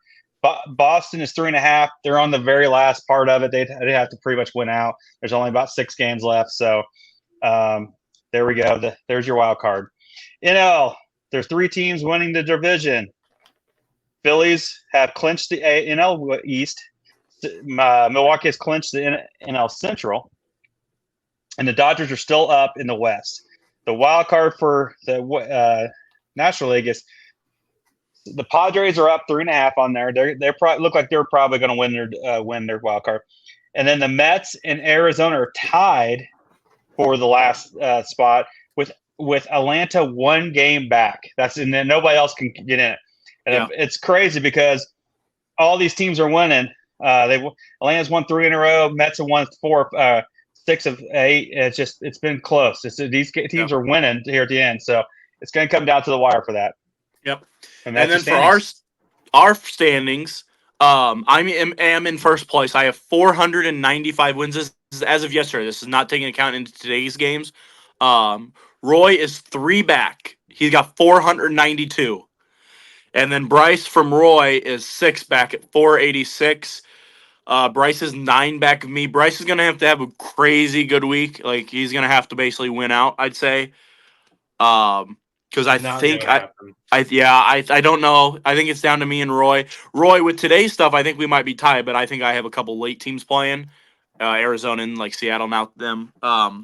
Boston is 3.5. They're on the very last part of it. They'd have to pretty much win out. There's only about 6 games left. So there we go. There's your wild card. NL, there's 3 teams winning the division. Phillies have clinched the NL East. Milwaukee has clinched the NL Central. And the Dodgers are still up in the West. The wild card for the National League is the Padres are up 3.5 on there. They look like they're probably going to win their wild card. And then the Mets and Arizona are tied for the last spot with Atlanta 1 game back. And then nobody else can get in it. And it's crazy because all these teams are winning. Atlanta's won 3 in a row. Mets have won 6 of 8. It's been close. These teams are winning here at the end. So it's going to come down to the wire for that. Yep. And then for our standings, I am in first place. I have 495 wins. This is as of yesterday. This is not taking account into today's games. Roy is 3 back. He's got 492. And then Bryce from Roy is 6 back at 486. Bryce is 9 back of me. Bryce is going to have a crazy good week. Like, he's going to have to basically win out, I'd say. Because I think I don't know. I think it's down to me and Roy. Roy, with today's stuff, I think we might be tied, but I think I have a couple late teams playing. Arizona and like Seattle now them. But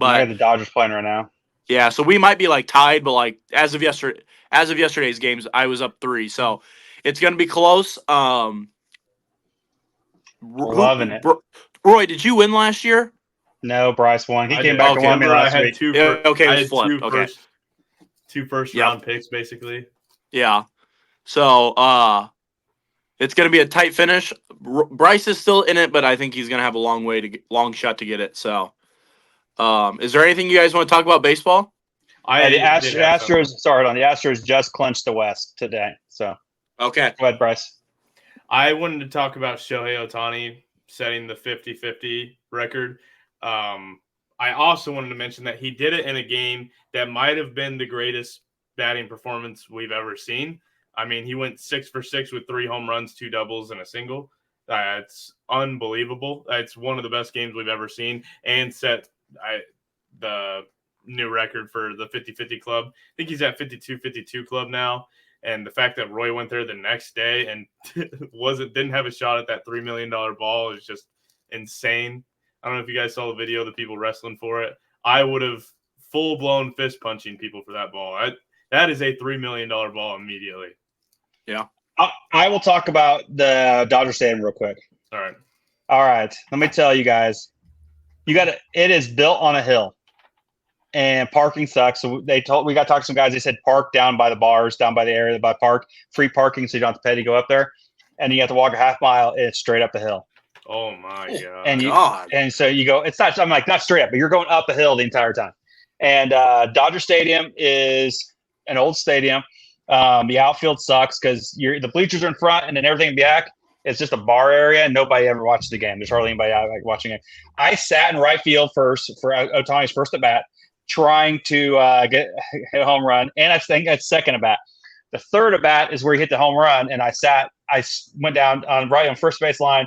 I got the Dodgers playing right now. Yeah, so we might be like tied, but like as of yesterday's games, I was up 3. So it's gonna be close. Loving it. Roy, did you win last year? No, Bryce won. He came back and won me last week. Two first round picks, basically. Yeah. So it's gonna be a tight finish. Bryce is still in it, but I think he's gonna have a long shot to get it. So, is there anything you guys want to talk about baseball? The Astros just clinched the West today. So okay, go ahead, Bryce. I wanted to talk about Shohei Ohtani setting the 50-50 record. I also wanted to mention that he did it in a game that might have been the greatest batting performance we've ever seen. I mean, he went 6 for 6 with 3 home runs, 2 doubles, and a single. It's unbelievable. It's one of the best games we've ever seen and set the new record for the 50-50 club. I think he's at 52-52 club now. And the fact that Roy went there the next day and didn't have a shot at that $3 million ball is just insane. I don't know if you guys saw the video of the people wrestling for it. I would have full-blown fist punching people for that ball. That is a $3 million ball immediately. Yeah. I will talk about the Dodger Stadium real quick. All right. Let me tell you guys. It is built on a hill. And parking sucks. So we got to talk to some guys. They said park down by the bars, down by the area by park, free parking, so you don't have to pay to go up there. And you have to walk a half mile. And it's straight up the hill. Oh my god! And so you go. It's not. I'm like not straight up, but you're going up a hill the entire time. And Dodger Stadium is an old stadium. The outfield sucks because the bleachers are in front, and then everything back. It's just a bar area, and nobody ever watches the game. There's hardly anybody out like watching it. I sat in right field first for Ohtani's first at bat, trying to hit a home run, and I think that's second at bat. The third at bat is where he hit the home run, and I went down on first base line,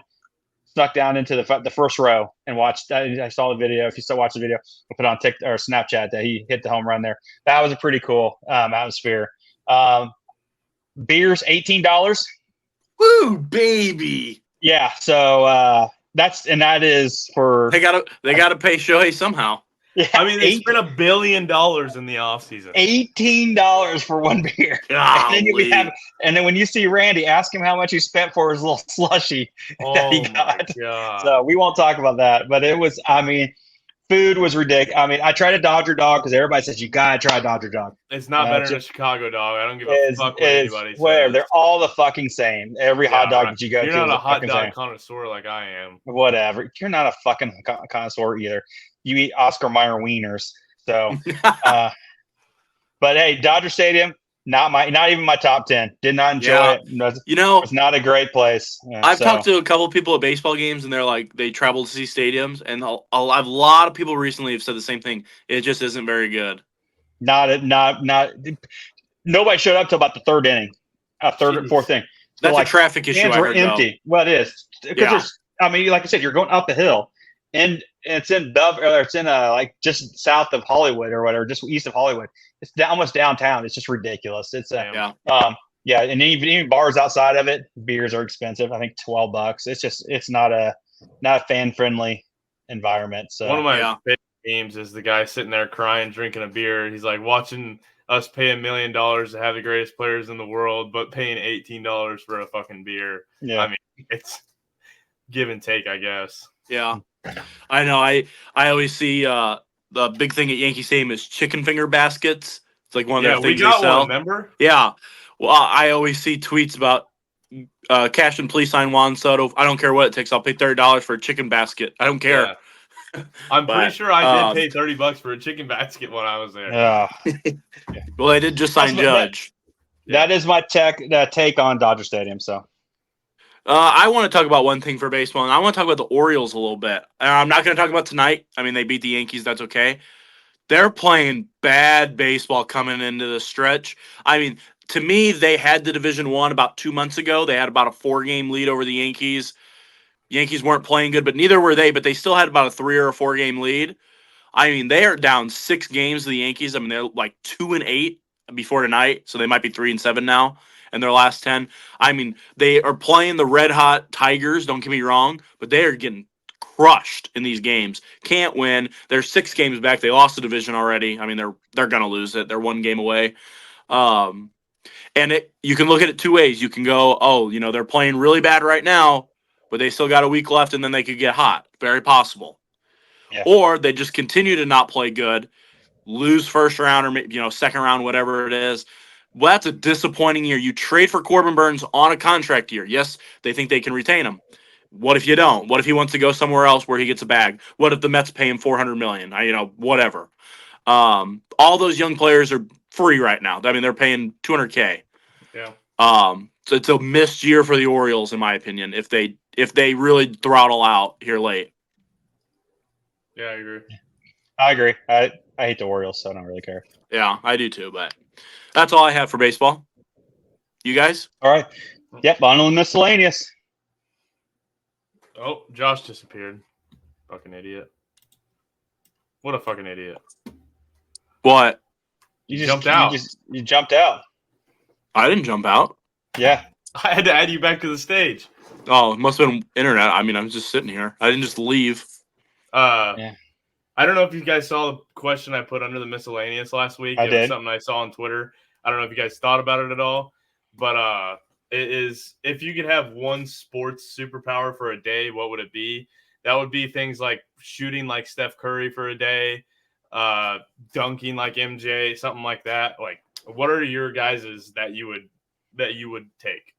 snuck down into the first row and watched. I saw the video. If you still watch the video, I'll put it on TikTok or Snapchat that he hit the home run there. That was a pretty cool atmosphere. Beers $18. Woo, baby! Yeah, so that is for they gotta pay Shohei somehow. Yeah, I mean, they spent $1 billion in the offseason. $18 for one beer. And then when you see Randy, ask him how much he spent for his little slushie that he got. So we won't talk about that. But it was, I mean, food was ridiculous. I mean, I tried a Dodger dog because everybody says you gotta try a Dodger dog. It's not better than a Chicago dog. I don't give a fuck what anybody says. Whatever. They're all the fucking same. Every hot dog that you go to. You're not a hot dog connoisseur like I am. Whatever. You're not a fucking connoisseur either. You eat Oscar Mayer wieners. So, but hey, Dodger Stadium, not even my top 10. Did not enjoy it. It's not a great place. I've talked to a couple of people at baseball games, and they're like they travel to see stadiums, and a lot of people recently have said the same thing. It just isn't very good. Nobody showed up till about the third inning, third or fourth inning. So that's a traffic issue. Hands were empty. Well, it is because I mean, like I said, you're going up the hill. And it's in just south of Hollywood or whatever, just east of Hollywood. It's almost downtown. It's just ridiculous. It's and even bars outside of it, beers are expensive. I think $12. It's not a fan friendly environment. So one of my favorite games is the guy sitting there crying, drinking a beer. He's like watching us pay $1 million to have the greatest players in the world, but paying $18 for a fucking beer. Yeah, I mean it's give and take, I guess. Yeah, I know. I always see the big thing at Yankee Stadium is chicken finger baskets. It's like one of Yeah, their we things they got one. sell. Remember? Yeah. Well, I always see tweets about cash and please sign Juan Soto. I don't care what it takes. I'll pay $30 for a chicken basket. I don't care. Yeah. I'm pretty But, sure I did pay $30 for a chicken basket when I was there. well, they did just sign Judge. That is my take on Dodger Stadium. So I want to talk about one thing for baseball, and I want to talk about the Orioles a little bit. I'm not going to talk about tonight. I mean, they beat the Yankees. That's okay. They're playing bad baseball coming into the stretch. I mean, to me, they had the Division One about 2 months ago. They had about a 4-game lead over the Yankees. Yankees weren't playing good, but neither were they. But they still had about a 3 or a 4-game lead. I mean, they are down 6 games to the Yankees. I mean, they're like 2-8 before tonight, so they might be 3-7 now in their last 10. I mean, they are playing the red hot Tigers. Don't get me wrong, but they are getting crushed in these games. Can't win. They're 6 games back. They lost the division already. I mean, they're gonna lose it. They're 1 game away. And you can look at it 2 ways. You can go, oh, they're playing really bad right now, but they still got a week left, and then they could get hot. Very possible. Yeah. Or they just continue to not play good, lose first round or second round, whatever it is. Well, that's a disappointing year. You trade for Corbin Burns on a contract year. Yes, they think they can retain him. What if you don't? What if he wants to go somewhere else where he gets a bag? What if the Mets pay him $400 million? Whatever. All those young players are free right now. I mean, they're paying $200K. Yeah. So it's a missed year for the Orioles, in my opinion, if they really throttle out here late. Yeah, I agree. I agree. I hate the Orioles, so I don't really care. Yeah, I do too, but that's all I have for baseball. You guys? All right. Yep, bundle and miscellaneous. Oh, Josh disappeared. Fucking idiot. What a fucking idiot. What? You Jumped out. You jumped out. I didn't jump out. Yeah. I had to add you back to the stage. Oh, it must have been internet. I mean, I'm just sitting here. I didn't just leave. Yeah. I don't know if you guys saw the question I put under the miscellaneous last week. It was something I saw on Twitter. I don't know if you guys thought about it at all, but it is, if you could have one sports superpower for a day, what would it be? That would be things like shooting like Steph Curry for a day, dunking like MJ, something like that. Like, what are your guys's that you would take?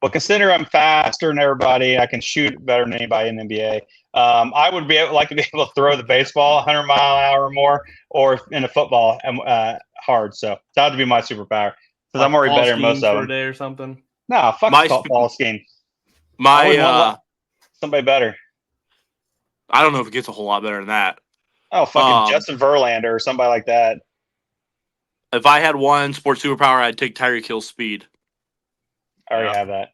Well, consider I'm faster than everybody. I can shoot better than anybody in the NBA. I would like to be able to throw the baseball 100 mile an hour or more, or in the football hard. So that would be my superpower because I'm already better than most of them. For a day or something. No, fuck ball scheme. Somebody better. I don't know if it gets a whole lot better than that. Oh, fucking Justin Verlander or somebody like that. If I had one sports superpower, I'd take Tyreek Hill's speed. I already have that.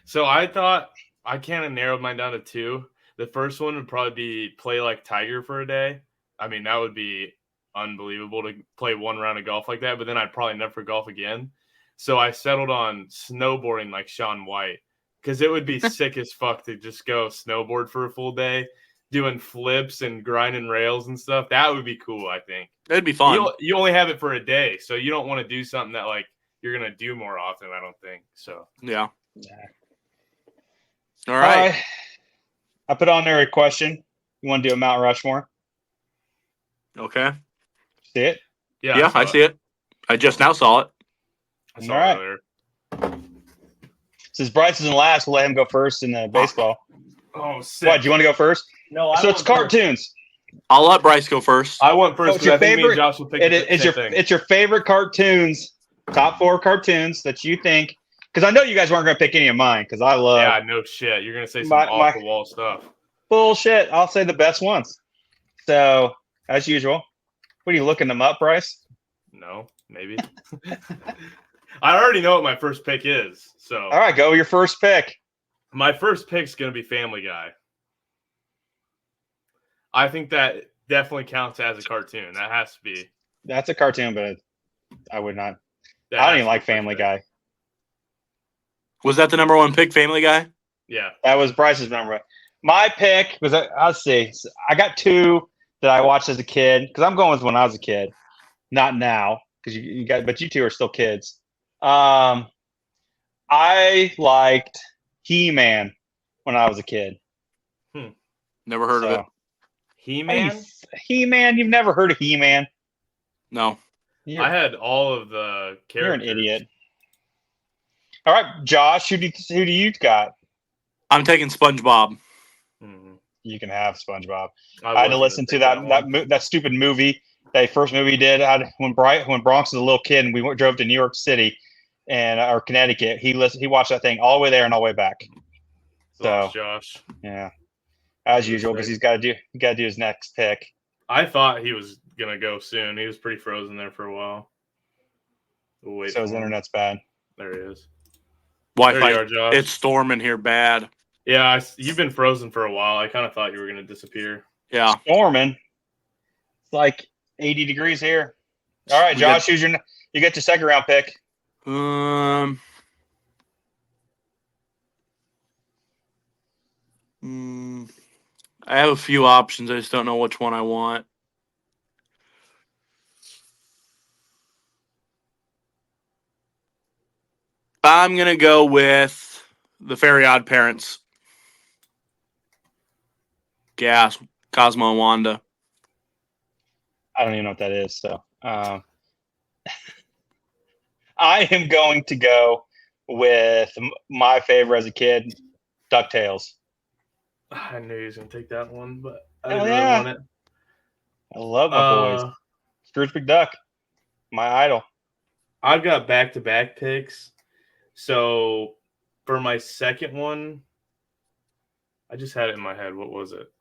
So I thought I kind of narrowed mine down to 2. The first one would probably be play like Tiger for a day. I mean, that would be unbelievable to play 1 round of golf like that, but then I'd probably never golf again. So I settled on snowboarding like Shaun White because it would be sick as fuck to just go snowboard for a full day, doing flips and grinding rails and stuff. That would be cool, I think. That'd be fun. You only have it for a day, so you don't want to do something that like you're going to do more often, I don't think. So, yeah. All right. I put on there a question. You want to do a Mount Rushmore? Okay. See it? Yeah, I see it. I just now saw it. I saw it earlier. Since Bryce is in last, we'll let him go first in the baseball. Oh, sick. What, do you want to go first? No, So it's cartoons. I'll let Bryce go first. I went first What's because your I think me and favorite? Josh will pick It's your favorite cartoons, top 4 cartoons that you think. Because I know you guys weren't going to pick any of mine because I love. Yeah, no shit. You're going to say some off the wall stuff. Bullshit. I'll say the best ones. So, as usual, what are you looking them up, Bryce? No, maybe. I already know what my first pick is. So, all right, go with your first pick. My first pick's going to be Family Guy. I think that definitely counts as a cartoon. That has to be. That's a cartoon, but I would not. I don't even like Family Guy. Was that the number 1 pick, Family Guy? Yeah. That was Bryce's number 1. My pick was, let's see. I got 2 that I watched as a kid because I'm going with when I was a kid, not now because but you 2 are still kids. I liked He-Man when I was a kid. Never heard of it. He-Man. He-Man. You've never heard of He-Man? No. I had all of the You're an characters. idiot. All right, Josh, who do you got? I'm taking SpongeBob. Mhm. You can have SpongeBob. I was had to gonna listen to take one. that stupid movie, that first movie he did. When Bronx was a little kid and we drove to New York City or Connecticut. He watched that thing all the way there and all the way back. So Lost Josh. yeah, as usual, because he's got to do his next pick. I thought he was gonna go soon. He was pretty frozen there for a while. We'll wait So his for him. internet's bad. There he is. Wi-Fi. There you are, Josh. It's storming here bad. Yeah, you've been frozen for a while. I kind of thought you were going to disappear. Yeah. Storming. It's like 80 degrees here. All right, Josh, you get your second round pick. I have a few options. I just don't know which one I want. I'm going to go with the Fairy Odd Parents. Gas, Cosmo and Wanda. I don't even know what that is. So I am going to go with my favorite as a kid, DuckTales. I knew he was going to take that one, but I Hell didn't really yeah. want it. I love my boys. Scrooge McDuck, my idol. I've got back-to-back picks. So for my second one, I just had it in my head. What was it?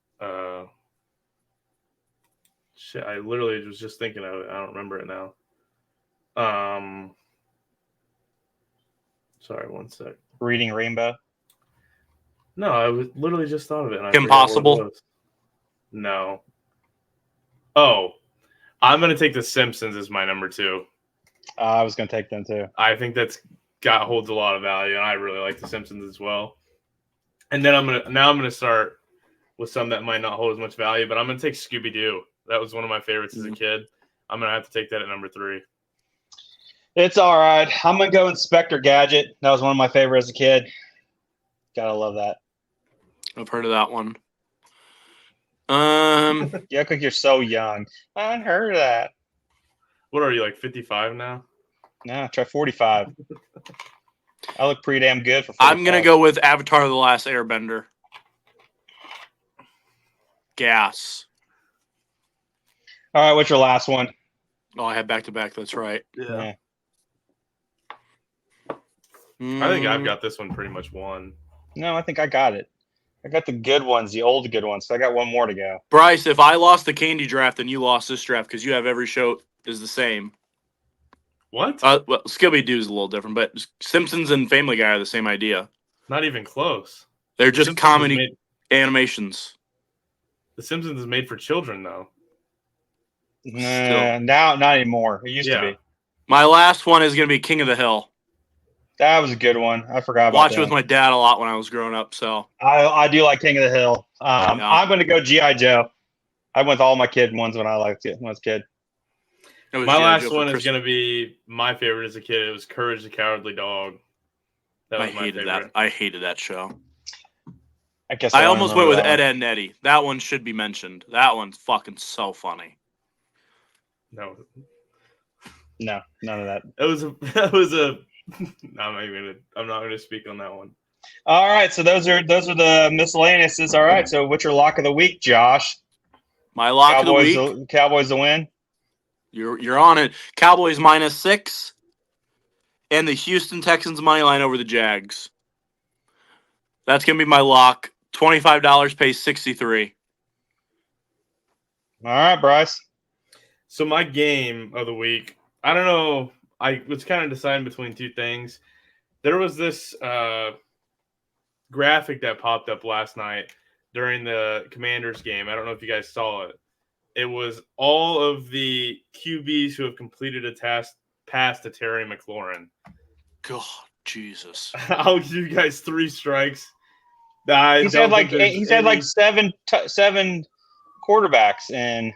Shit, I literally was just thinking of it. I don't remember it now. Sorry, one sec. Reading Rainbow. No, I was literally just thought of it. And I Impossible? forgot what it was. No. Oh, I'm going to take The Simpsons as my number 2. I was going to take them too. I think holds a lot of value, and I really like The Simpsons as well. And then I'm gonna start with some that might not hold as much value, but I'm gonna take Scooby-Doo. That was one of my favorites as a kid. I'm gonna have to take that at number 3. It's all right. I'm gonna go Inspector Gadget. That was one of my favorites as a kid. Gotta love that. I've heard of that one. You act like you're so young. I haven't heard of that. What are you, like 55 now? No, try 45. I look pretty damn good for 45. I'm going to go with Avatar: The Last Airbender. Gas. All right, what's your last one? Oh, I had back-to-back. That's right. Yeah. I think I've got this one pretty much won. No, I think I got it. I got the good ones, the old good ones. So I got one more to go. Bryce, if I lost the candy draft, then you lost this draft because you have every show is the same. What? Well, Scooby-Doo is a little different, but Simpsons and Family Guy are the same idea. Not even close. They're just Simpsons comedy animations. The Simpsons is made for children, though. Now, not anymore. It used to be. My last one is going to be King of the Hill. That was a good one. I forgot about Watch that. it with my dad a lot when I was growing up. So I do like King of the Hill. I'm going to go G.I. Joe. I went with all my kid ones when I was a kid. My last one is going to be my favorite as a kid. It was Courage the Cowardly Dog. That was my favorite. That. I hated that show. I guess I almost went with that Ed, Edd and Eddy. That one should be mentioned. That one's fucking so funny. No, none of that. That was a. I'm not gonna speak on that one. All right, so those are the miscellaneouses. All right, so what's your lock of the week, Josh? My lock of the week. Cowboys to win. You're on it. Cowboys -6, and the Houston Texans money line over the Jags. That's gonna be my lock. $25 pays 63. All right, Bryce. So my game of the week, I don't know. I was kind of deciding between two things. There was this graphic that popped up last night during the Commanders game. I don't know if you guys saw it. It was all of the QBs who have completed a pass to Terry McLaurin. God, Jesus. I'll give you guys 3 strikes. He's had like seven quarterbacks, and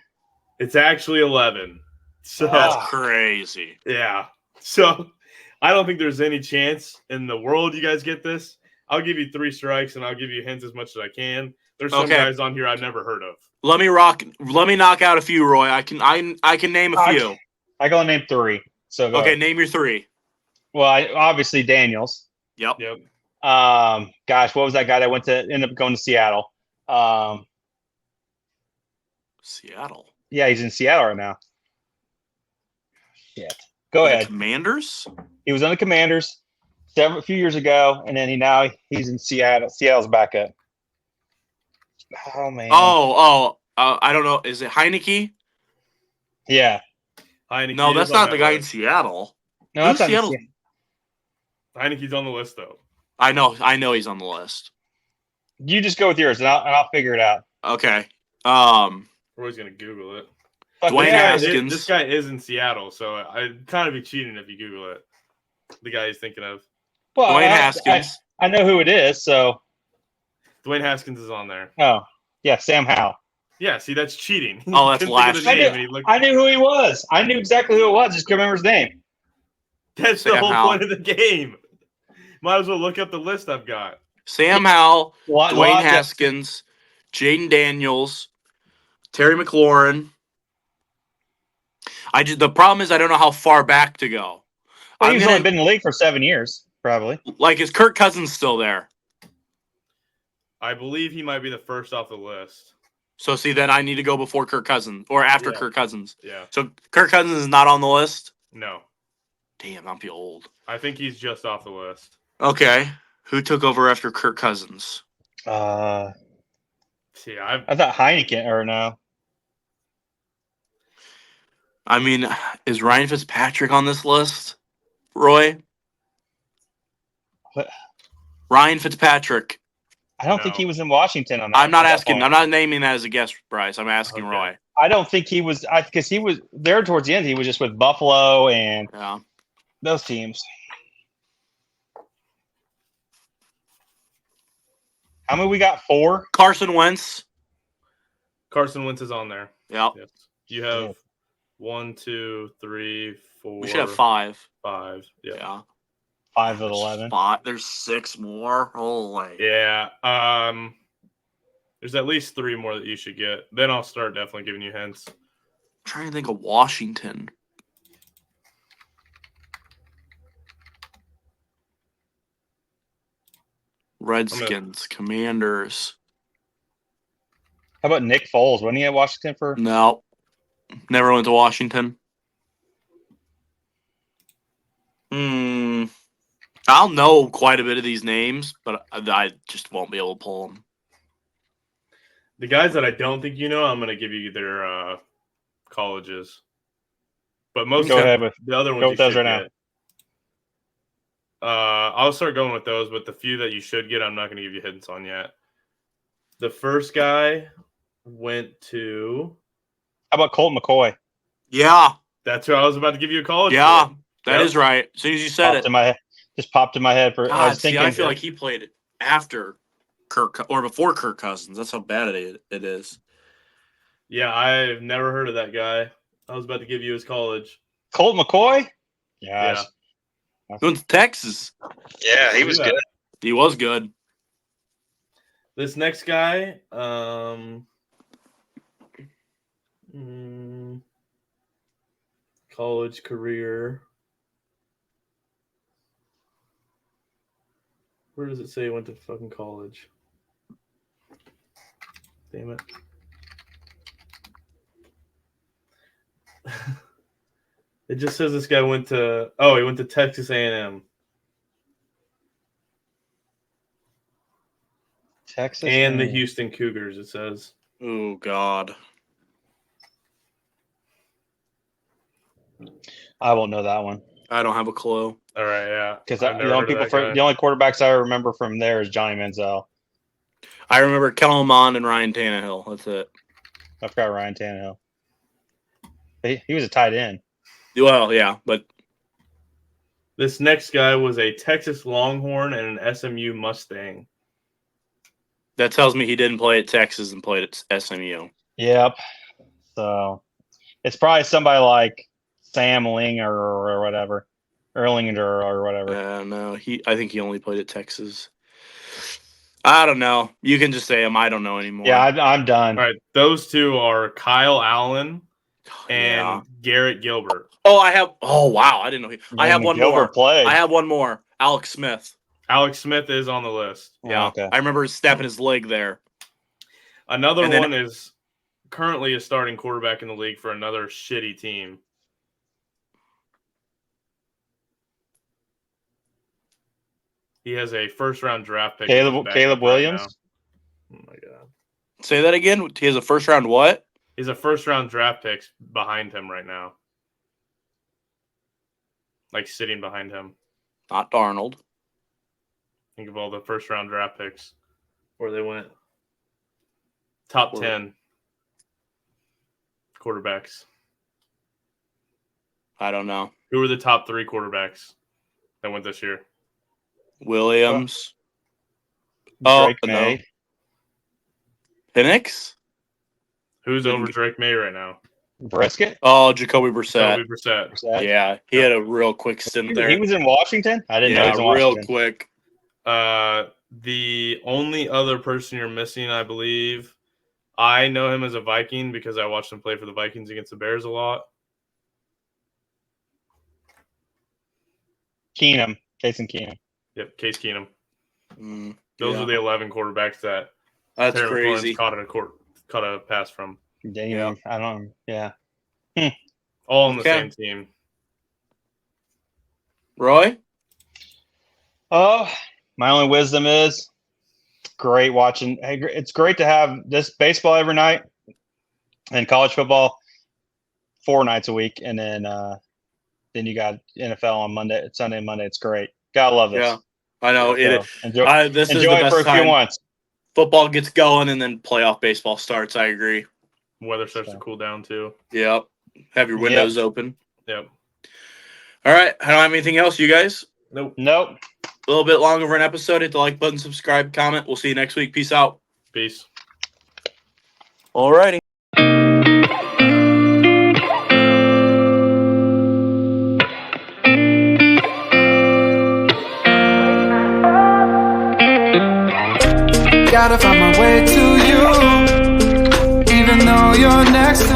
it's actually 11. So that's crazy. Yeah. So I don't think there's any chance in the world you guys get this. I'll give you 3 strikes, and I'll give you hints as much as I can. There's some Okay. guys on here I've never heard of. Let me knock out a few, Roy. I can name a few. I can only name 3. So go Okay, ahead. name your 3. Well, obviously Daniels. Yep. Yep. Gosh, what was that guy that ended up going to Seattle? Seattle. Yeah, he's in Seattle right now. Shit. Go The ahead. Commanders? He was on the Commanders a few years ago, and then he's in Seattle. Seattle's backup. Oh man. I don't know. Is it Heineke? Yeah. Heineke No, is that's on not that the guy in list. Seattle. No, that's Who's not Seattle? Heineke's on the list, though. I know he's on the list. You just go with yours, and I'll figure it out. Okay. Roy's going to Google it. Dwayne Haskins. This guy is in Seattle, so I'd kind of be cheating if you Google it. The guy he's thinking of. Well, Dwayne Haskins. I know who it is, so. Dwayne Haskins is on there. Oh, yeah, Sam Howell. Yeah, see, that's cheating. Oh, that's Couldn't think of his last name, year. and he I knew who he was. I knew exactly who it was. Just couldn't remember his name. That's the Sam whole Howell. point of the game. Might as well look up the list I've got. Sam Howell, Well, Dwayne Haskins, Jaden Daniels, Terry McLaurin. The problem is I don't know how far back to go. Well, he's only been in the league for 7 years, probably. Like, is Kirk Cousins still there? I believe he might be the first off the list. So, see, then I need to go before Kirk Cousins or after Yeah. Kirk Cousins. Yeah. So, Kirk Cousins is not on the list? No. Damn, I'm feel old. I think he's just off the list. Okay. Who took over after Kirk Cousins? See, I thought Heineken, or no. I mean, is Ryan Fitzpatrick on this list, Roy? What? Ryan Fitzpatrick. I don't think No. he was in Washington on that. I'm not at that asking. point. I'm not naming that as a guess, Bryce. I'm asking Okay. Roy. I don't think he was. Because he was there towards the end. He was just with Buffalo and Yeah. those teams. How many we got? 4? Carson Wentz. Carson Wentz is on there. Yep. Yes. You have 1, 2, 3, 4. We should have 5. 5. Yeah. Yeah. 5 of 11. There's 6 more. Holy. Yeah. There's at least 3 more that you should get. Then I'll start definitely giving you hints. I'm trying to think of Washington. Redskins, Commanders. How about Nick Foles? Wasn't he at Washington for? No. Never went to Washington. I'll know quite a bit of these names, but I just won't be able to pull them. The guys that I don't think you know, I'm going to give you their colleges. But most Go of ahead with the other ones go you with those should right now. get. I'll start going with those, but the few that you should get, I'm not going to give you hints on yet. The first guy went to. How about Colt McCoy? Yeah. That's who I was about to give you a college. Yeah. for. That is right. As soon as you said it. Just popped in my head for. I God, was thinking. I feel like he played it after Kirk or before Kirk Cousins. That's how bad it is. Yeah, I've never heard of that guy. I was about to give you his college. Colt McCoy. Gosh. He went to Texas. Yeah, he was good. He was good. This next guy, college career. Where does it say he went to fucking college? Damn it. It just says this guy went to he went to Texas A&M. Texas And the A&M. Houston Cougars, it says. Oh God. I won't know that one I don't have a clue. All right, yeah. because I've the never only heard of that guy. the only quarterbacks I remember from there is Johnny Manziel. I remember Kellen Mond and Ryan Tannehill. That's it. I forgot Ryan Tannehill. He was a tight end. Well, yeah, but This next guy was a Texas Longhorn and an SMU Mustang. that tells me he didn't play at Texas and played at SMU. Yep. So it's probably somebody like Sam Linger or whatever, Erlinger or whatever. No, I think he only played at Texas. I don't know. You can just say him. I don't know anymore. Yeah, I'm done. All right, those two are Kyle Allen and Yeah. Garrett Gilbert. Oh, I have. Oh, wow. I didn't know. I have one Gilbert more. played. I have one more. Alex Smith. Alex Smith is on the list. Yeah. Okay. I remember snapping his leg there. Another And then- one is currently a starting quarterback in the league for another shitty team. He has a first-round draft pick. Caleb Williams. Oh my god. Say that again. He has a first round what? He's a first-round draft pick behind him right now. Like sitting behind him. Not Darnold. Think of all the first-round draft picks where they went. Top 10 quarterbacks. I don't know. Who were the top 3 quarterbacks that went this year? Williams. Drake no. May. Penix? Who's over Drake May right now? Brisket. Oh, Jacoby Brissett. Jacoby Brissett. Yeah, he had a real quick stint there. He was in Washington. I didn't know he was in real Washington. quick. The only other person you're missing, I believe, I know him as a Viking because I watched him play for the Vikings against the Bears a lot. Keenum. Jason Keenum. Yep, Case Keenum. Those Those are the 11 quarterbacks that That's Terry crazy. McLaurin caught a pass from. Yeah. I don't. Yeah. All on the Okay. same team. Roy? Oh, my only wisdom is great watching. It's great to have this baseball every night and college football 4 nights a week, and then you got NFL on Sunday and Monday. It's great. Gotta love this. Yeah, I know. So, This is enjoy the it for best a few time. months. Football gets going and then playoff baseball starts. I agree. Weather starts to cool down too. Yep. Have your windows open. Yep. All right. I don't have anything else, you guys. Nope. Nope. A little bit longer of an episode. Hit the like button, subscribe, comment. We'll see you next week. Peace out. Peace. All righty. Gotta find my way to you, even though you're next to